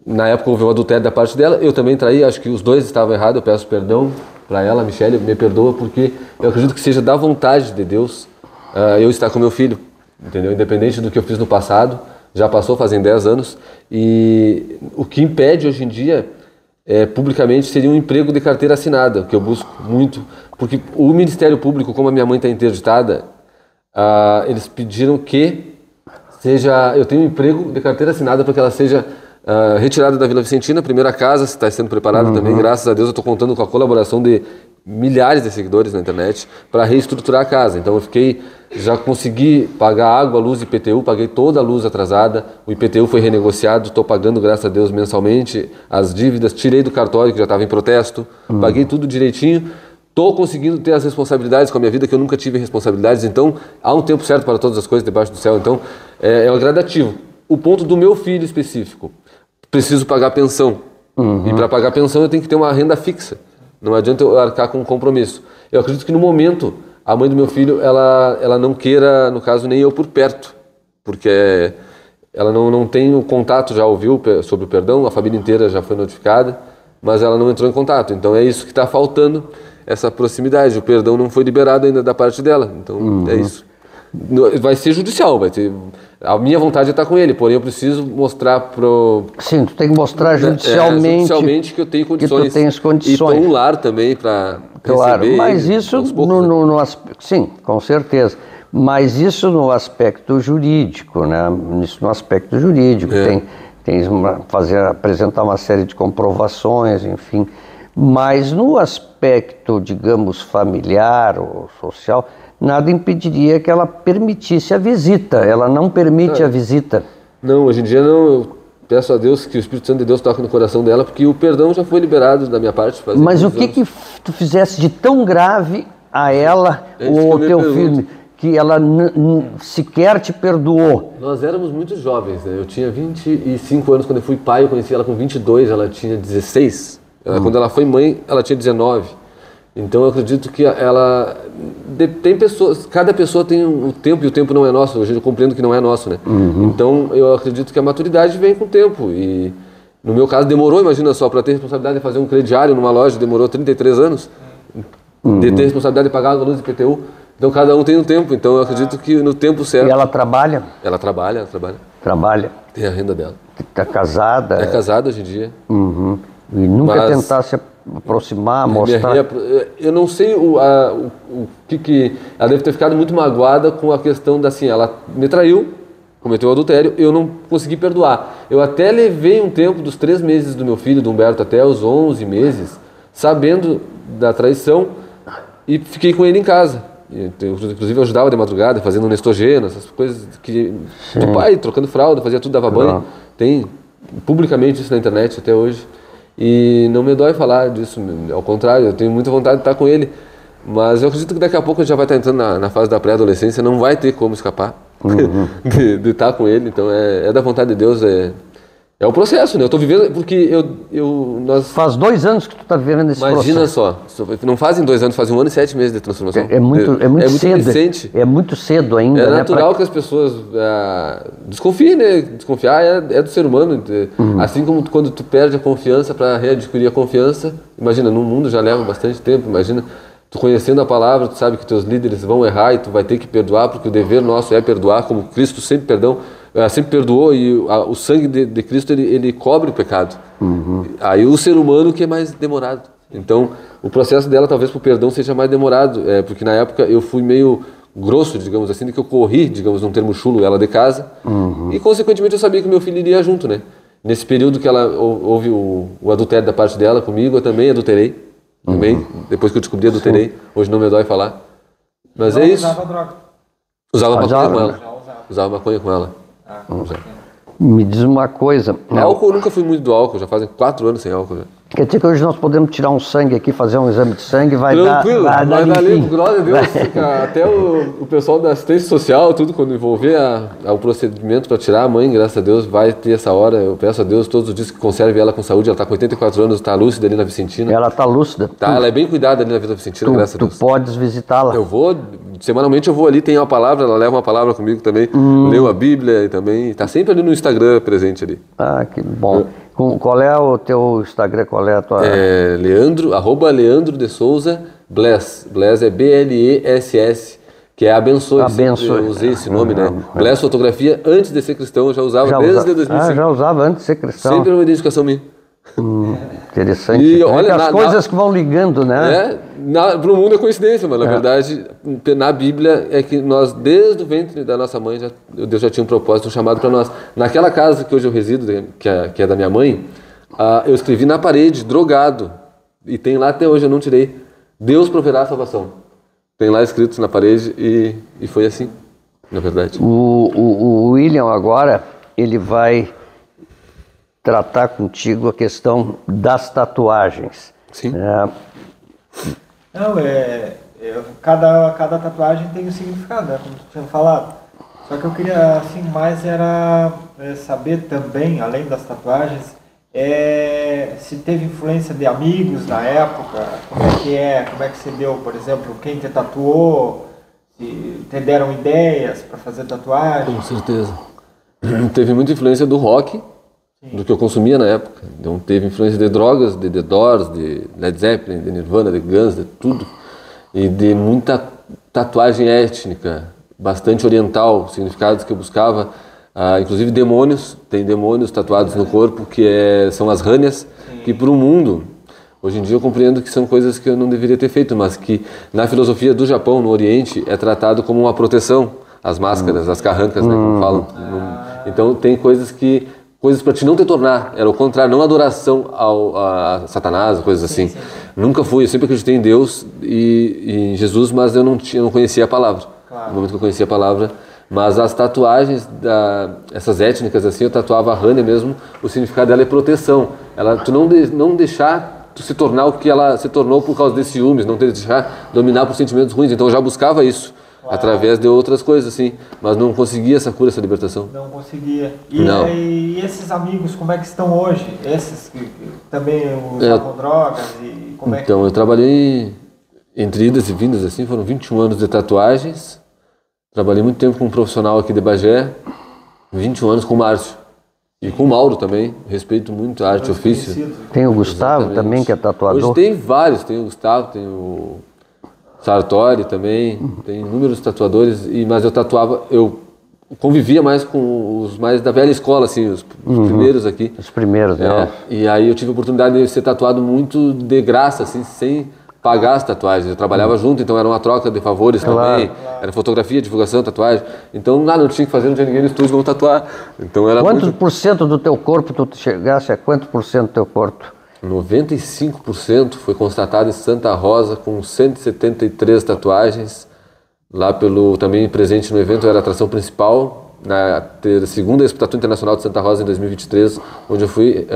Na época houve um adultério da parte dela, eu também traí, acho que os dois estavam errados, eu peço perdão para ela, Michele, me perdoa, porque eu acredito que seja da vontade de Deus eu estar com meu filho, entendeu? Independente do que eu fiz no passado, já passou, fazem 10 anos, e o que impede hoje em dia, publicamente, seria um emprego de carteira assinada, que eu busco muito, porque o Ministério Público, como a minha mãe está interditada, eles pediram que eu tenha um emprego de carteira assinada para que ela seja retirada da Vila Vicentina, primeira casa, está sendo preparada também, graças a Deus eu estou contando com a colaboração de milhares de seguidores na internet para reestruturar a casa. Então já consegui pagar água, luz e IPTU, paguei toda a luz atrasada, o IPTU foi renegociado, estou pagando, graças a Deus, mensalmente as dívidas, tirei do cartório que já estava em protesto, paguei tudo direitinho, estou conseguindo ter as responsabilidades com a minha vida, que eu nunca tive responsabilidades, então há um tempo certo para todas as coisas debaixo do céu, então é um gradativo. O ponto do meu filho específico, preciso pagar pensão, e para pagar pensão eu tenho que ter uma renda fixa, não adianta eu arcar com um compromisso. Eu acredito que no momento a mãe do meu filho, ela não queira, no caso, nem eu por perto, porque ela não tem o contato, já ouviu sobre o perdão, a família inteira já foi notificada, mas ela não entrou em contato. Então é isso que está faltando, essa proximidade. O perdão não foi liberado ainda da parte dela. Então é isso. Vai ser judicial, vai ter. A minha vontade é estar com ele, porém eu preciso mostrar pro. Sim, tu tem que mostrar judicialmente que eu tenho condições. Que tu tens condições. E para um lar também para claro, mas isso poucos, no aspecto, sim, com certeza. Mas isso no aspecto jurídico, né? Isso no aspecto jurídico tem apresentar uma série de comprovações, enfim. Mas no aspecto, digamos, familiar ou social, nada impediria que ela permitisse a visita. Ela não permite a visita. Não, hoje em dia não. Eu peço a Deus que o Espírito Santo de Deus toque no coração dela, porque o perdão já foi liberado da minha parte. Mas o que tu fizesse de tão grave a ela ou ao teu filho, que ela sequer te perdoou? Nós éramos muito jovens, né? Eu tinha 25 anos quando eu fui pai, eu conheci ela com 22, ela tinha 16. Quando ela foi mãe, ela tinha 19. Então eu acredito que ela tem pessoas, cada pessoa tem um tempo e o tempo não é nosso. Hoje eu compreendo que não é nosso, né? Então eu acredito que a maturidade vem com o tempo e no meu caso demorou, imagina só, para ter responsabilidade de fazer um crediário numa loja, demorou 33 anos. De ter responsabilidade de pagar a luz de IPTU. Então cada um tem um tempo, então eu acredito que no tempo certo. E ela trabalha? Ela trabalha. Trabalha. Tem a renda dela. Está casada? É casada hoje em dia. E nunca tentar se aproximar, mostrar... Eu não sei o que... Ela deve ter ficado muito magoada com a questão da assim, ela me traiu, cometeu adultério, eu não consegui perdoar. Eu até levei um tempo dos 3 meses do meu filho, do Humberto, até os 11 meses, sabendo da traição, e fiquei com ele em casa. Inclusive eu ajudava de madrugada, fazendo nestogeno, essas coisas do pai, trocando fralda, fazia tudo, dava banho. Tem publicamente isso na internet até hoje. E não me dói falar disso, ao contrário, eu tenho muita vontade de estar com ele. Mas eu acredito que daqui a pouco a gente já vai estar entrando na fase da pré-adolescência, não vai ter como escapar de estar com ele. Então é da vontade de Deus, é o processo, né? Eu estou vivendo, porque nós... Faz 2 anos que tu está vivendo esse processo. Imagina só, não fazem 2 anos, fazem 1 ano e 7 meses de transformação. É muito cedo. Recente. É muito cedo ainda, É natural que as pessoas desconfiem, né? Desconfiar é do ser humano. Assim como quando tu perde a confiança para readquirir a confiança, imagina, no mundo já leva bastante tempo, imagina, tu conhecendo a palavra, tu sabe que teus líderes vão errar e tu vai ter que perdoar, porque o dever nosso é perdoar, como Cristo sempre perdoou, e o sangue de Cristo ele cobre o pecado. Aí o ser humano que é mais demorado. Então o processo dela talvez para o perdão seja mais demorado, porque na época eu fui meio grosso, digamos assim, de que eu corri, digamos num termo chulo, ela de casa, e consequentemente eu sabia que meu filho iria junto, né? Nesse período que ela houve o adultério da parte dela comigo, eu também adulterei, depois que eu descobri adulterei, hoje não me dói falar, mas é isso. Usava droga? Usava maconha com ela. Usava maconha com ela. Me diz uma coisa. Álcool, eu nunca fui muito do álcool, já fazem 4 anos sem álcool. Já. Quer dizer que hoje nós podemos tirar um sangue aqui, fazer um exame de sangue, vai tranquilo, dar vai dar limpo, glória a Deus. Até o pessoal da assistência social, tudo, quando envolver o procedimento para tirar a mãe, graças a Deus, vai ter essa hora. Eu peço a Deus todos os dias que conserve ela com saúde. Ela está com 84 anos, está lúcida ali na Vicentina. Ela está lúcida? Tá, ela é bem cuidada ali na Vila Vicentina, graças a Deus. Tu podes visitá-la? Eu vou, semanalmente eu vou ali, tem uma palavra, ela leva uma palavra comigo também, leu a Bíblia e também, está sempre ali no Instagram presente ali. Ah, que bom. Qual é o teu Instagram? Qual é a tua... @Leandro de Souza Bless. Bless é BLESS, que é abençoe. Eu usei esse nome, né? Bless Fotografia, antes de ser cristão, eu já usava desde 2005. Já usava antes de ser cristão. Sempre uma identificação minha. Interessante. E olha, as coisas que vão ligando, né? Para o mundo é coincidência, mas na verdade, na Bíblia é que nós, desde o ventre da nossa mãe, Deus já tinha um propósito, um chamado para nós. Naquela casa que hoje eu resido, que é da minha mãe, eu escrevi na parede, drogado, e tem lá até hoje, eu não tirei, Deus proverá a salvação. Tem lá escrito na parede e foi assim, na verdade. O William agora, ele vai tratar contigo a questão das tatuagens. Sim. Não, cada tatuagem tem um significado, né, como tu tinha falado. Só que eu queria, assim, mais era saber também, além das tatuagens, Se teve influência de amigos na época, como é que você deu, por exemplo, quem te tatuou, se te deram ideias para fazer tatuagem? Com certeza. Teve muita influência do rock, do que eu consumia na época. Então teve influência de drogas, de The Doors, de Led Zeppelin, de Nirvana, de Guns, de tudo. E de muita tatuagem étnica, bastante oriental, significados que eu buscava. Inclusive demônios, tem demônios tatuados no corpo, que são as rânias, que para o mundo, hoje em dia eu compreendo que são coisas que eu não deveria ter feito, mas que na filosofia do Japão, no Oriente, é tratado como uma proteção, as máscaras, as carrancas, né, como falam. Então tem coisas para te não te tornar, era o contrário, não adoração a Satanás, coisas assim. Nunca fui, eu sempre acreditei em Deus e em Jesus, mas eu não conhecia a palavra. No momento que eu conhecia a palavra. Mas as tatuagens, essas étnicas assim, eu tatuava a rânia mesmo, o significado dela é proteção. Tu não deixar tu se tornar o que ela se tornou por causa desses ciúmes, não te deixar dominar por sentimentos ruins. Então eu já buscava isso, através de outras coisas assim, mas não conseguia essa cura, essa libertação. Não conseguia. E esses amigos, como é que estão hoje? Esses que também usavam drogas? E como eu trabalhei entre idas e vindas, assim, foram 21 anos de tatuagens. Trabalhei muito tempo com um profissional aqui de Bagé, 21 anos com o Márcio. E com o Mauro também, respeito muito a arte e ofício. Tem o Gustavo também, que é tatuador. Hoje tem vários, tem o Gustavo, tem o Sartori também, tem inúmeros tatuadores, mas eu convivia mais com os mais da velha escola, assim, os primeiros aqui. Os primeiros, né? E aí eu tive a oportunidade de ser tatuado muito de graça, assim, sem pagar as tatuagens. Eu trabalhava junto, então era uma troca de favores também. Era fotografia, divulgação, tatuagem. Então, não tinha que fazer, não tinha ninguém no estúdio, vamos tatuar. Então era Quantos por cento do teu corpo tu chegasse a quantos por cento do teu corpo? 95% foi constatado em Santa Rosa, com 173 tatuagens. Lá também presente no evento, eu era a atração principal, na segunda Expo Internacional de Santa Rosa em 2023, onde eu fui...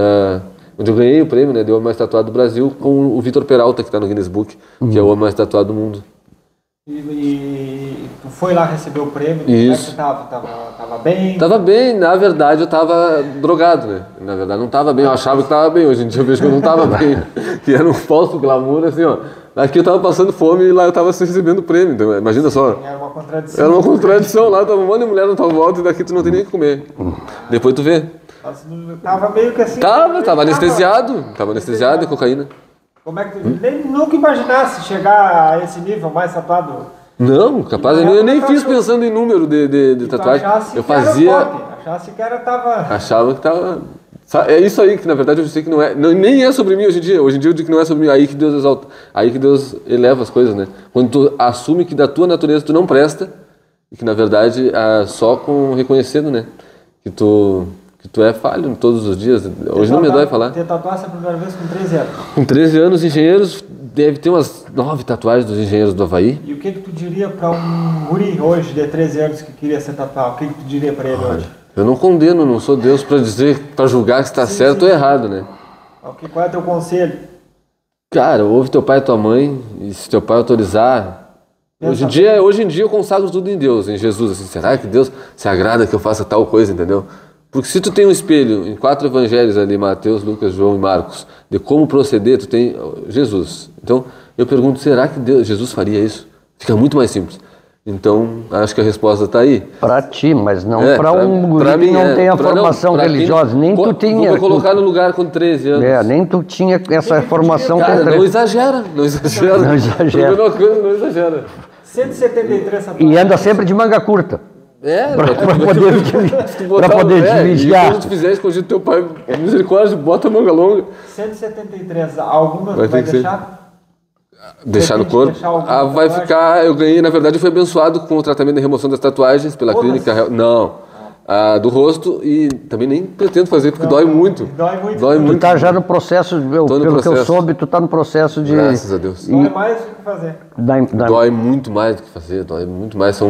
onde eu ganhei o prêmio, né, de homem mais tatuado do Brasil, com o Vitor Peralta, que está no Guinness Book, que é o homem mais tatuado do mundo. E tu foi lá receber o prêmio? Isso. Como é que tava bem? Tava bem, na verdade eu tava drogado, né? Na verdade não tava bem, eu achava que tava bem, hoje em dia eu vejo que eu não tava bem. Que era um falso glamour, assim, ó. Aqui eu tava passando fome e lá eu tava recebendo o prêmio, então imagina só. Era uma contradição. Era uma contradição, lá tava um monte de mulher na tua volta e daqui tu não tem nem o que comer. Depois tu vê. Tava meio que assim... Tava anestesiado, de cocaína. Como é que tu... nunca imaginasse chegar a esse nível mais tatuado? Não, capaz, eu nem fiz pensando em número de tatuagem. Eu fazia... Achasse que tava... Achava que tava... É isso aí que na verdade eu sei que não é... nem é sobre mim hoje em dia. Hoje em dia eu digo que não é sobre mim. Aí que Deus exalta. Aí que Deus eleva as coisas, né? Quando tu assume que da tua natureza tu não presta e que na verdade só com reconhecendo, né? Que tu é falho todos os dias. Hoje não me dói falar. Você tatuasse a primeira vez com 13 anos? Com 13 anos, engenheiros, deve ter umas 9 tatuagens dos engenheiros do Havaí. E o que tu diria para um guri hoje de 13 anos que queria ser tatuado? O que tu diria para ele hoje? Eu não condeno, não sou Deus para julgar se está certo ou errado, né? Qual é o teu conselho? Cara, ouve teu pai e tua mãe, e se teu pai autorizar... Hoje em dia eu consagro tudo em Deus, em Jesus. Assim, será que Deus se agrada que eu faça tal coisa, entendeu? Porque se tu tem um espelho em 4 evangelhos ali, Mateus, Lucas, João e Marcos, de como proceder, tu tem Jesus. Então, eu pergunto, será que Jesus faria isso? Fica muito mais simples. Então, acho que a resposta está aí. Para ti, mas não para um guri que não tem a formação religiosa. Nem tu tinha. Vou colocar no lugar com 13 anos. Nem tu tinha essa formação. Cara, não exagera. Não exagera. Não exagera. 173 tatuagens. E anda sempre de manga curta. Para poder desviar. E quando tu fizer escondido teu pai, misericórdia, bota a manga longa. 173, alguma vai deixar? Deixar no corpo? Vai ficar. Eu ganhei, na verdade, eu fui abençoado com o tratamento de remoção das tatuagens pela clínica. Não. Do rosto e também nem pretendo fazer porque dói muito. Dói muito. Tu tá já no processo, pelo que eu soube, tu tá no processo de... Graças a Deus. Dói mais do que fazer. Dói muito mais do que fazer, dói muito mais.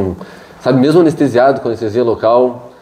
Sabe, mesmo anestesiado, com anestesia local.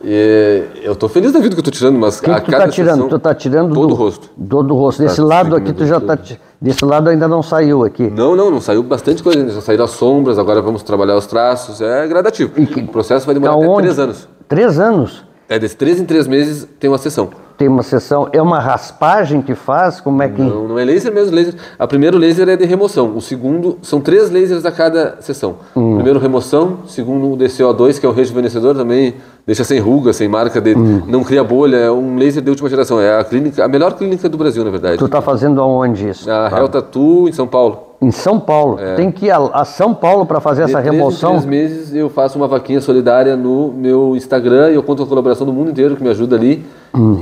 E eu tô feliz da vida que eu tô tirando, mas a cada tá tirando? Tu tá tirando todo o rosto. Todo o rosto. Desse lado aqui tu já tá... Desse lado ainda não saiu aqui. Não saiu bastante coisa ainda. Já saíram as sombras, agora vamos trabalhar os traços. É gradativo. O processo vai demorar até 3 anos. 3 anos? Desde 3 em 3 meses tem uma sessão. tem uma sessão, é uma raspagem que faz? Como é que... Não é laser mesmo, laser. A primeiro laser é de remoção, o segundo, são 3 lasers a cada sessão. Primeiro remoção, segundo o DCO2, que é o rejuvenescedor também, deixa sem ruga, sem marca, não cria bolha, é um laser de última geração, é a melhor clínica do Brasil, na verdade. Tu está fazendo aonde isso? A Hell Tattoo, em São Paulo. Em São Paulo. Tem que ir a São Paulo para fazer essa remoção? Em 3 meses eu faço uma vaquinha solidária no meu Instagram e eu conto com a colaboração do mundo inteiro que me ajuda ali.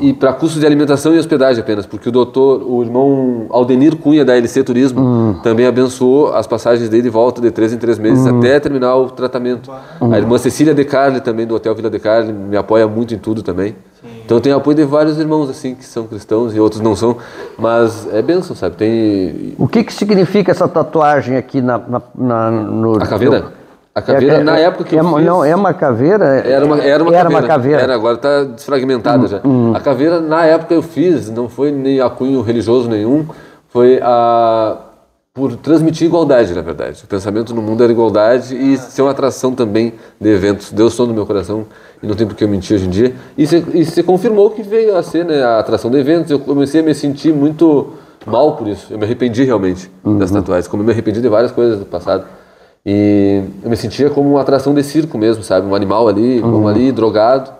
E para custos de alimentação e hospedagem apenas, porque o irmão Aldenir Cunha da LC Turismo também abençoou as passagens dele de volta de 3 em 3 meses até terminar o tratamento. A irmã Cecília De Carli também do Hotel Vila De Carli me apoia muito em tudo também. Então eu tenho apoio de vários irmãos assim que são cristãos e outros não são, mas é bênção, sabe? O que significa essa tatuagem aqui no... A caveira? A caveira, na época que eu fiz... Não, é uma caveira? Era uma caveira. Agora está desfragmentada já. A caveira, na época eu fiz, não foi nem a cunho religioso nenhum, foi por transmitir igualdade, na verdade. O pensamento no mundo era igualdade e ser uma atração também de eventos. Deus som no meu coração e não tem por que eu mentir hoje em dia. E se confirmou que veio a ser, né, a atração de eventos. Eu comecei a me sentir muito mal por isso. Eu me arrependi realmente das tatuagens, como eu me arrependi de várias coisas do passado. E eu me sentia como uma atração de circo mesmo, sabe? Um animal ali, como ali, drogado.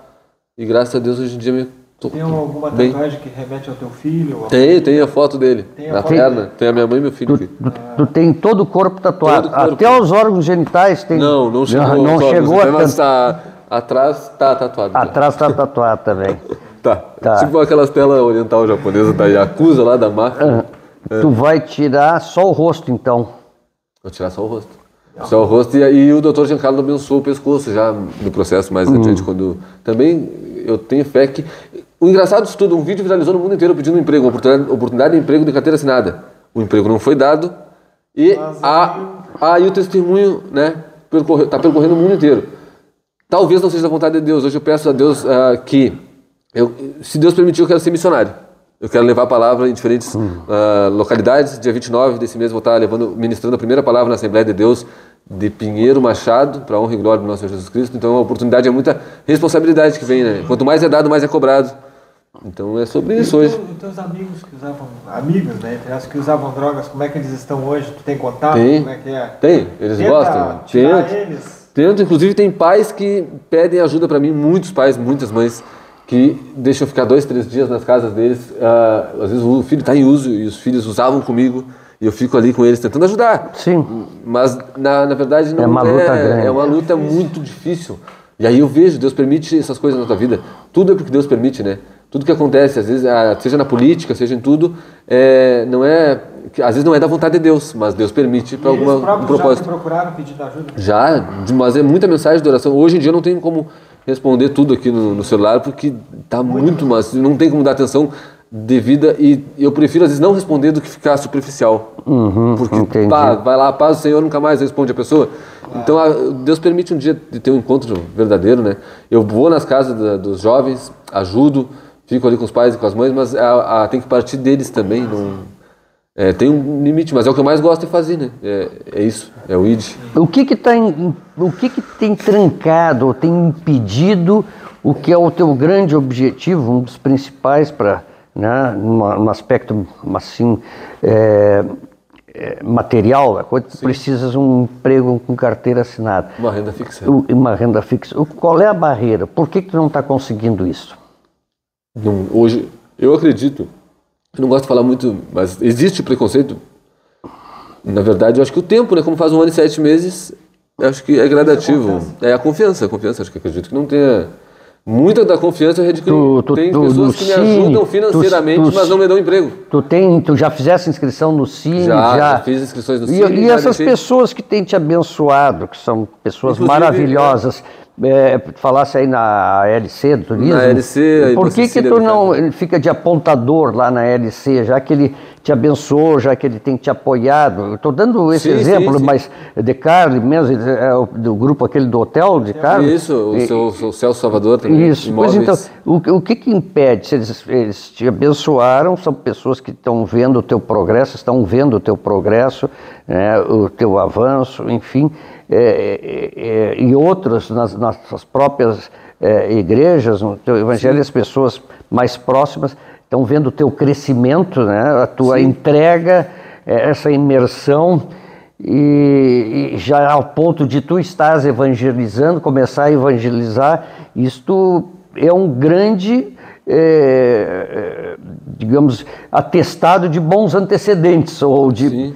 E graças a Deus hoje em dia me tô Tem alguma bem. tatuagem que remete ao teu filho? Tem a foto dele, na perna. Tem a minha mãe e meu filho aqui. Tu tem todo o corpo tatuado, Todo o corpo. até os órgãos genitais tem... Não chegou. Não chegou a mas atrás tá tatuado. já. Atrás está tatuado também. Tá. Tipo aquelas telas oriental japonesa da Yakuza lá da máfia. Tu vai tirar só o rosto, então. Vou tirar só o rosto. Só o rosto e o Dr. Giancarlo abençoou o pescoço já no processo mais adiante, quando também eu tenho fé que... O engraçado disso tudo, um vídeo viralizou no mundo inteiro pedindo um emprego, uma oportunidade de emprego de carteira assinada. O emprego não foi dado e o testemunho, né, está percorrendo o mundo inteiro. Talvez não seja a vontade de Deus. Hoje eu peço a Deus que, se Deus permitir, eu quero ser missionário. Eu quero levar a palavra em diferentes localidades. Dia 29 desse mês vou estar ministrando a primeira palavra na Assembleia de Deus de Pinheiro Machado, para a honra e glória do nosso Senhor Jesus Cristo. Então a oportunidade é muita responsabilidade que vem, né? Quanto mais é dado, mais é cobrado. Então é sobre isso hoje. Os teus amigos que usavam, né, entre as que usavam drogas, como é que eles estão hoje? Tu tem contato? Tem. Como é que é? Tem, eles gostam. Tento, inclusive tem pais que pedem ajuda para mim, muitos pais, muitas mães, que deixam eu ficar 2, 3 dias nas casas deles. Às vezes o filho está em uso e os filhos usavam comigo e eu fico ali com eles tentando ajudar. Sim. Mas na verdade não é uma luta grande. É uma luta muito difícil. E aí eu vejo, Deus permite essas coisas na tua vida. Tudo é porque Deus permite, né? Tudo que acontece, às vezes, seja na política, seja em tudo, às vezes não é da vontade de Deus, mas Deus permite para um propósito. Já te procuraram pedindo ajuda? Já, mas é muita mensagem de oração. Hoje em dia eu não tenho como responder tudo aqui no celular, porque tá muito, mas não tem como dar atenção devida e eu prefiro às vezes não responder do que ficar superficial. Porque vai lá, a paz do Senhor, nunca mais responde a pessoa. Então Deus permite um dia de ter um encontro verdadeiro, né? Eu vou nas casas dos jovens, ajudo, fico ali com os pais e com as mães, mas tem que partir deles também. Tem um limite, mas é o que eu mais gosto de fazer, né? É isso, é o ID. O que tem trancado ou tem impedido o que é o teu grande objetivo, um dos principais para, né, num aspecto assim material da coisa, tu precisas de um emprego com carteira assinada. Uma renda fixa. Uma renda fixa. Qual é a barreira? Por que tu não está conseguindo isso? Hoje, eu acredito, eu não gosto de falar muito, mas existe preconceito. Na verdade, eu acho que o tempo, né, como faz 1 ano e 7 meses, eu acho que é gradativo. É a confiança, acho que acredito que não tenha... Muita da confiança eu adquiri. Tem pessoas que me ajudam financeiramente, mas não me dão emprego. Tu já fizesse inscrição no Cine? Já fiz inscrições no Cine. E essas pessoas que têm te abençoado, que são pessoas inclusive, maravilhosas, falasse aí na LC do turismo. Na LC, por que tu não fica de apontador lá na LC, já que ele te abençoou, já que ele tem te apoiado? Estou dando esse exemplo, mas De Carli mesmo, do grupo aquele do hotel De Carli. Isso, o Celso Salvador também. Isso, pois então, o que impede? Se eles te abençoaram, são pessoas que estão vendo o teu progresso, né, o teu avanço, enfim, e outras nas nossas próprias igrejas, no teu evangelho, as pessoas mais próximas estão vendo o teu crescimento, né? A tua entrega, essa imersão, e já ao ponto de tu estás evangelizando, começar a evangelizar, isto é um grande, digamos, atestado de bons antecedentes, ou de...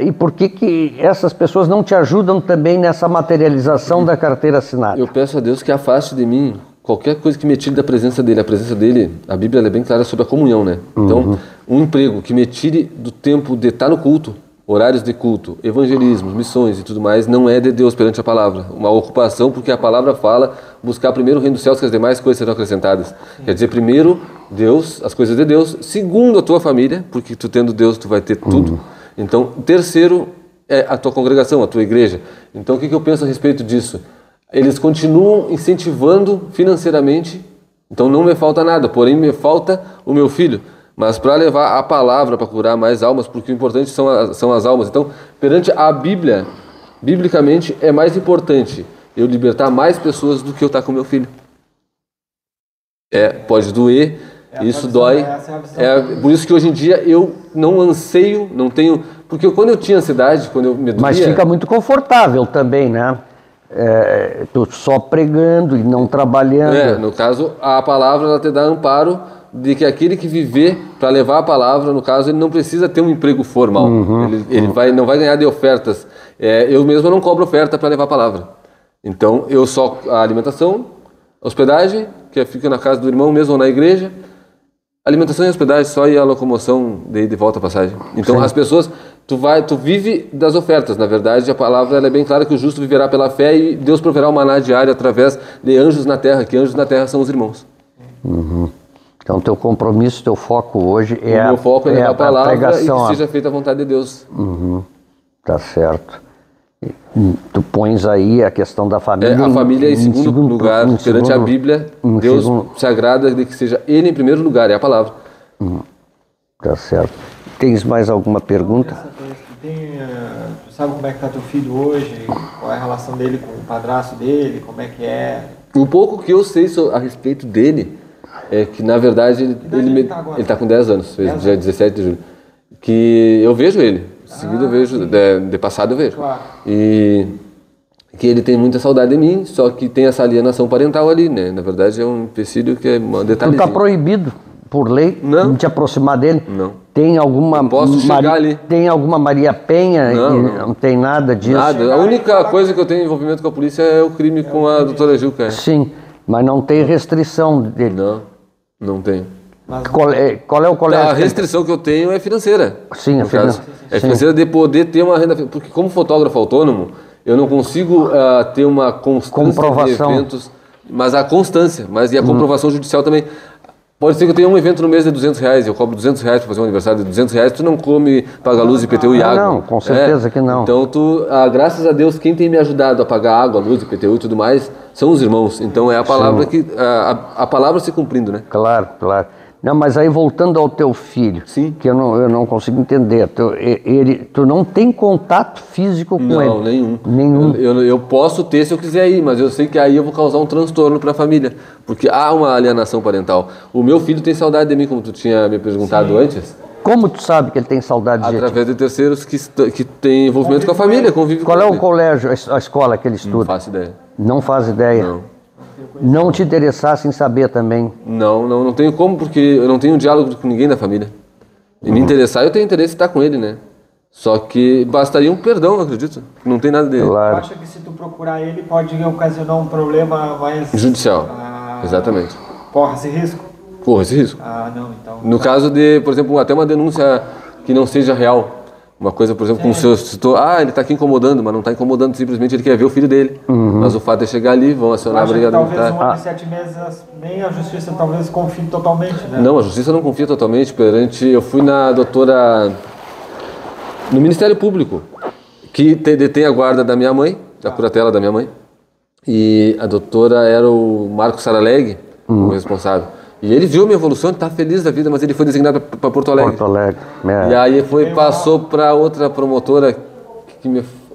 E por que essas pessoas não te ajudam também nessa materialização da carteira assinada? Eu peço a Deus que afaste de mim qualquer coisa que me tire da presença dele. A presença dele, a Bíblia é bem clara sobre a comunhão, né? Então, um emprego que me tire do tempo de estar no culto, horários de culto, evangelismo, missões e tudo mais, não é de Deus perante a palavra. Uma ocupação, porque a palavra fala buscar primeiro o reino dos céus, que as demais coisas serão acrescentadas. Quer dizer, primeiro Deus, as coisas de Deus, segundo a tua família, porque tu tendo Deus tu vai ter tudo. Então, terceiro é a tua congregação, a tua igreja. Então, o que eu penso a respeito disso? Eles continuam incentivando financeiramente, então não me falta nada, porém me falta o meu filho. Mas para levar a palavra para curar mais almas, porque o importante são as almas. Então, perante a Bíblia, biblicamente, é mais importante eu libertar mais pessoas do que eu estar com meu filho. Pode doer, isso dói. Por isso que hoje em dia eu não anseio, não tenho... Porque quando eu tinha ansiedade, quando eu me doía... Mas fica muito confortável também, né? Tu só pregando e não trabalhando. No caso, a palavra ela te dá amparo de que aquele que viver para levar a palavra, no caso, ele não precisa ter um emprego formal. Ele não vai ganhar de ofertas. Eu mesmo não cobro oferta para levar a palavra. Então, eu só a alimentação, hospedagem, que fica na casa do irmão mesmo ou na igreja, alimentação e hospedagem só, e a locomoção de volta à passagem. Então, as pessoas, tu vive das ofertas. Na verdade, a palavra ela é bem clara que o justo viverá pela fé e Deus proverá o maná diário através de anjos na terra, que anjos na terra são os irmãos. Então, teu compromisso, teu foco hoje o meu foco é levar a palavra pregação, e que seja feita a vontade de Deus. Tá certo. Tu pões aí a questão da família. A família em segundo lugar, perante a Bíblia, Deus se agrada de que seja Ele em primeiro lugar, é a palavra. Tá certo. Tens mais alguma pergunta? Tu sabe como é que tá teu filho hoje? Qual é a relação dele com o padrasto dele? Como é que é? O pouco que eu sei a respeito dele é que, na verdade, ele tá com 10 anos, dia 17 de julho. Que eu vejo ele. Seguido eu vejo, de passado eu vejo. Claro. E que ele tem muita saudade de mim, só que tem essa alienação parental ali, né? Na verdade é um empecilho que é um detalhezinho. Tu tá proibido, por lei, de te aproximar dele? Não. Tem alguma... Eu posso chegar ali. Tem alguma Maria Penha? Não tem nada disso? Nada. A única coisa que eu tenho envolvimento com a polícia é o crime com a doutora Gil, cara. Sim, mas não tem restrição dele? Não tem. Qual é o colégio? A restrição que eu tenho é financeira. Sim, é financeira de poder ter uma renda... Porque como fotógrafo autônomo, eu não consigo ter uma constância de eventos, mas a constância, e a comprovação judicial também. Pode ser que eu tenha um evento no mês de R$200, eu cobro R$200 para fazer um aniversário de R$200, tu não come, paga luz, IPTU e água. Não, com certeza que não. Então, graças a Deus, quem tem me ajudado a pagar água, luz, IPTU e tudo mais, são os irmãos. Então, é a palavra que... A palavra se cumprindo, né? Claro. Não, mas aí voltando ao teu filho, que eu não consigo entender, tu não tem contato físico com ele? Não, nenhum. Eu posso ter se eu quiser ir, mas eu sei que aí eu vou causar um transtorno para a família, porque há uma alienação parental. O meu filho tem saudade de mim, como tu tinha me perguntado antes. Como tu sabe que ele tem saudade de ti? Através de terceiros que têm envolvimento com a família, convive com ele. Qual é o colégio, a escola que ele estuda? Não faço ideia. Não faz ideia? Não te interessasse em saber também? Não tenho como, porque eu não tenho diálogo com ninguém da família. E me interessar, eu tenho interesse em estar com ele, né? Só que bastaria um perdão, eu acredito. Não tem nada dele. Claro. Tu acha que se tu procurar ele pode ocasionar um problema mais... judicial, exatamente. Corre esse risco? Corre esse risco. Não, então... No caso de, por exemplo, até uma denúncia que não seja real. Uma coisa, por exemplo, como se eu citou, ele está aqui incomodando, mas não está incomodando, simplesmente ele quer ver o filho dele. Mas o fato é chegar ali, vão acionar a brigada militar. Talvez um ano e 7 meses, nem a justiça talvez confie totalmente, né? Não, a justiça não confia totalmente. Eu fui na doutora, no Ministério Público, que detém a guarda da minha mãe, da curatela da minha mãe, e a doutora era o Marcos Saraleg, o responsável. E ele viu a minha evolução, está feliz da vida, mas ele foi designado para Porto Alegre. E aí passou para outra promotora,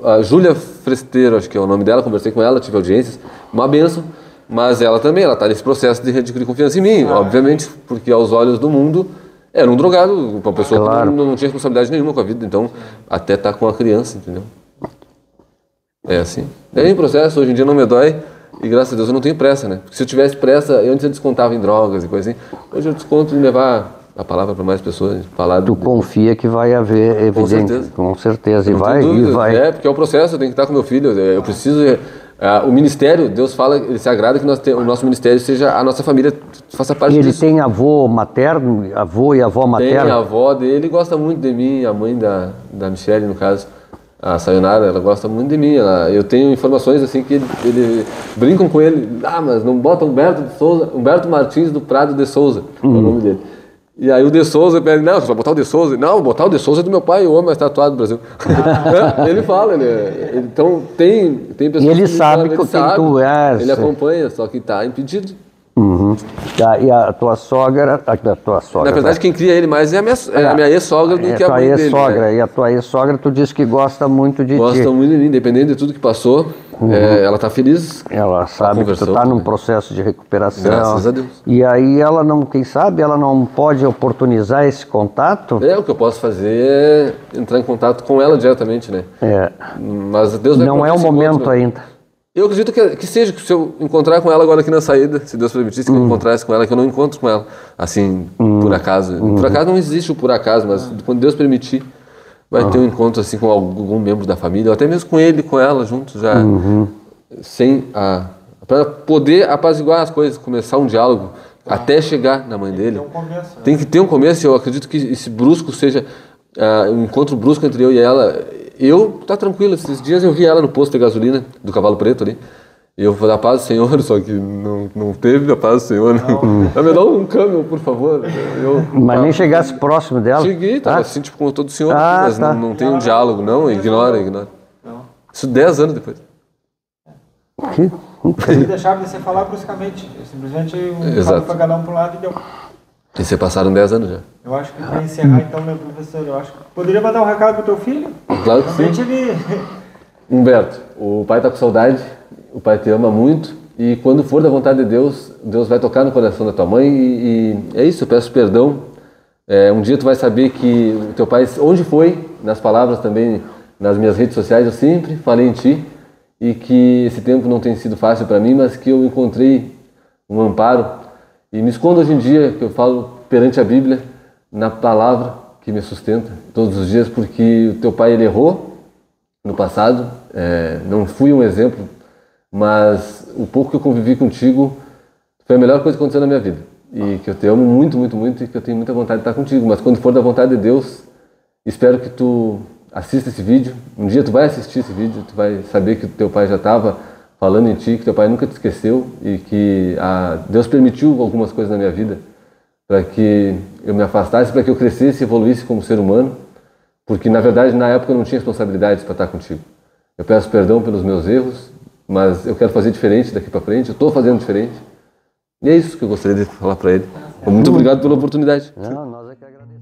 a Júlia Fresteiro, acho que é o nome dela, conversei com ela, tive audiências, uma benção. mas ela também, ela está nesse processo de adquirir confiança em mim, obviamente, porque aos olhos do mundo era um drogado, uma pessoa Claro. que não tinha responsabilidade nenhuma com a vida, então até tá com a criança, entendeu? É assim. É um processo, hoje em dia não me dói e graças a Deus eu não tenho pressa, né? Porque se eu tivesse pressa, antes eu descontava em drogas e coisa assim, hoje eu desconto em levar a palavra para mais pessoas, falar. Tu confia que vai haver, evidente, com certeza, e Não vai, tenho e dúvidas. vai. É, porque é um processo, eu tenho que estar com meu filho, eu preciso... o ministério, Deus fala, ele se agrada que o nosso ministério seja a nossa família, faça parte Ele disso. tem avô materno, avô e avó Tem materna? a avó dele, gosta muito de mim, a mãe da Michelle, no caso, a Sayonara, ela gosta muito de mim. Eu tenho informações assim que ele brincam com ele, mas não bota Humberto Martins do Prado de Souza, é o nome dele. E aí o De Souza pede, não, você vai botar o De Souza? Não, vou botar o De Souza é do meu pai, o homem mais tatuado do Brasil. Ele fala, então tem pessoas E ele que sabe falam, quem tu és. Ele acompanha, só que está impedido. Uhum. Tá, e a tua sogra, Na verdade, quem cria ele mais é a minha ex-sogra do que a mãe dele. ex-sogra, né? E a tua ex-sogra, tu disse que gosta muito de ti. Gosta muito de mim, independente de tudo que passou, ela está feliz. Ela sabe que tu está num processo de recuperação. Graças a Deus. E aí ela não, quem sabe, ela não pode oportunizar esse contato? O que eu posso fazer é entrar em contato com ela diretamente, né? Mas Deus vai Não é o momento ainda. Eu acredito que seja, que se eu encontrar com ela agora aqui na saída, se Deus permitisse que eu encontrasse com ela, que eu não encontro com ela, assim, por acaso. Por acaso não existe o por acaso, mas quando Deus permitir, vai ter um encontro assim com algum membro da família, ou até mesmo com ele, com ela, juntos, já, para poder apaziguar as coisas, começar um diálogo, até chegar na mãe dele. Tem que ter um começo, eu acredito que esse brusco seja, um encontro brusco entre eu e ela. Tá tranquilo, esses dias eu vi ela no posto de gasolina do Cavalo Preto ali. E eu falei, a paz do Senhor, só que não teve a paz do Senhor. Vai me dar um câmbio, por favor. Mas nem chegasse próximo dela? Cheguei, tava assim, tipo, como todo senhor, mas não tem um diálogo, não, ignora. Isso 10 anos depois. Eles deixaram de se falar bruscamente, simplesmente falou para cada um para um lado e deu. E você passaram 10 anos já. Eu acho que para encerrar então, meu professor, eu acho que poderia mandar um recado pro teu filho? Claro que sim. Humberto, o pai está com saudade, o pai te ama muito e quando for da vontade de Deus, Deus vai tocar no coração da tua mãe e é isso, eu peço perdão. Um dia tu vai saber que o teu pai, onde foi, nas palavras também, nas minhas redes sociais, eu sempre falei em ti e que esse tempo não tem sido fácil para mim, mas que eu encontrei um amparo. E me escondo hoje em dia, que eu falo perante a Bíblia, na palavra que me sustenta todos os dias, porque o teu pai ele errou no passado, não fui um exemplo, mas o pouco que eu convivi contigo foi a melhor coisa que aconteceu na minha vida. E que eu te amo muito, muito, muito e que eu tenho muita vontade de estar contigo. Mas quando for da vontade de Deus, espero que tu assista esse vídeo. Um dia tu vai assistir esse vídeo, tu vai saber que o teu pai já estava falando em ti, que teu pai nunca te esqueceu e que Deus permitiu algumas coisas na minha vida para que eu me afastasse, para que eu crescesse e evoluísse como ser humano, porque na verdade na época eu não tinha responsabilidades para estar contigo. Eu peço perdão pelos meus erros, mas eu quero fazer diferente daqui para frente, eu estou fazendo diferente. E é isso que eu gostaria de falar para ele. Muito obrigado pela oportunidade. Não, nós é que agradecemos.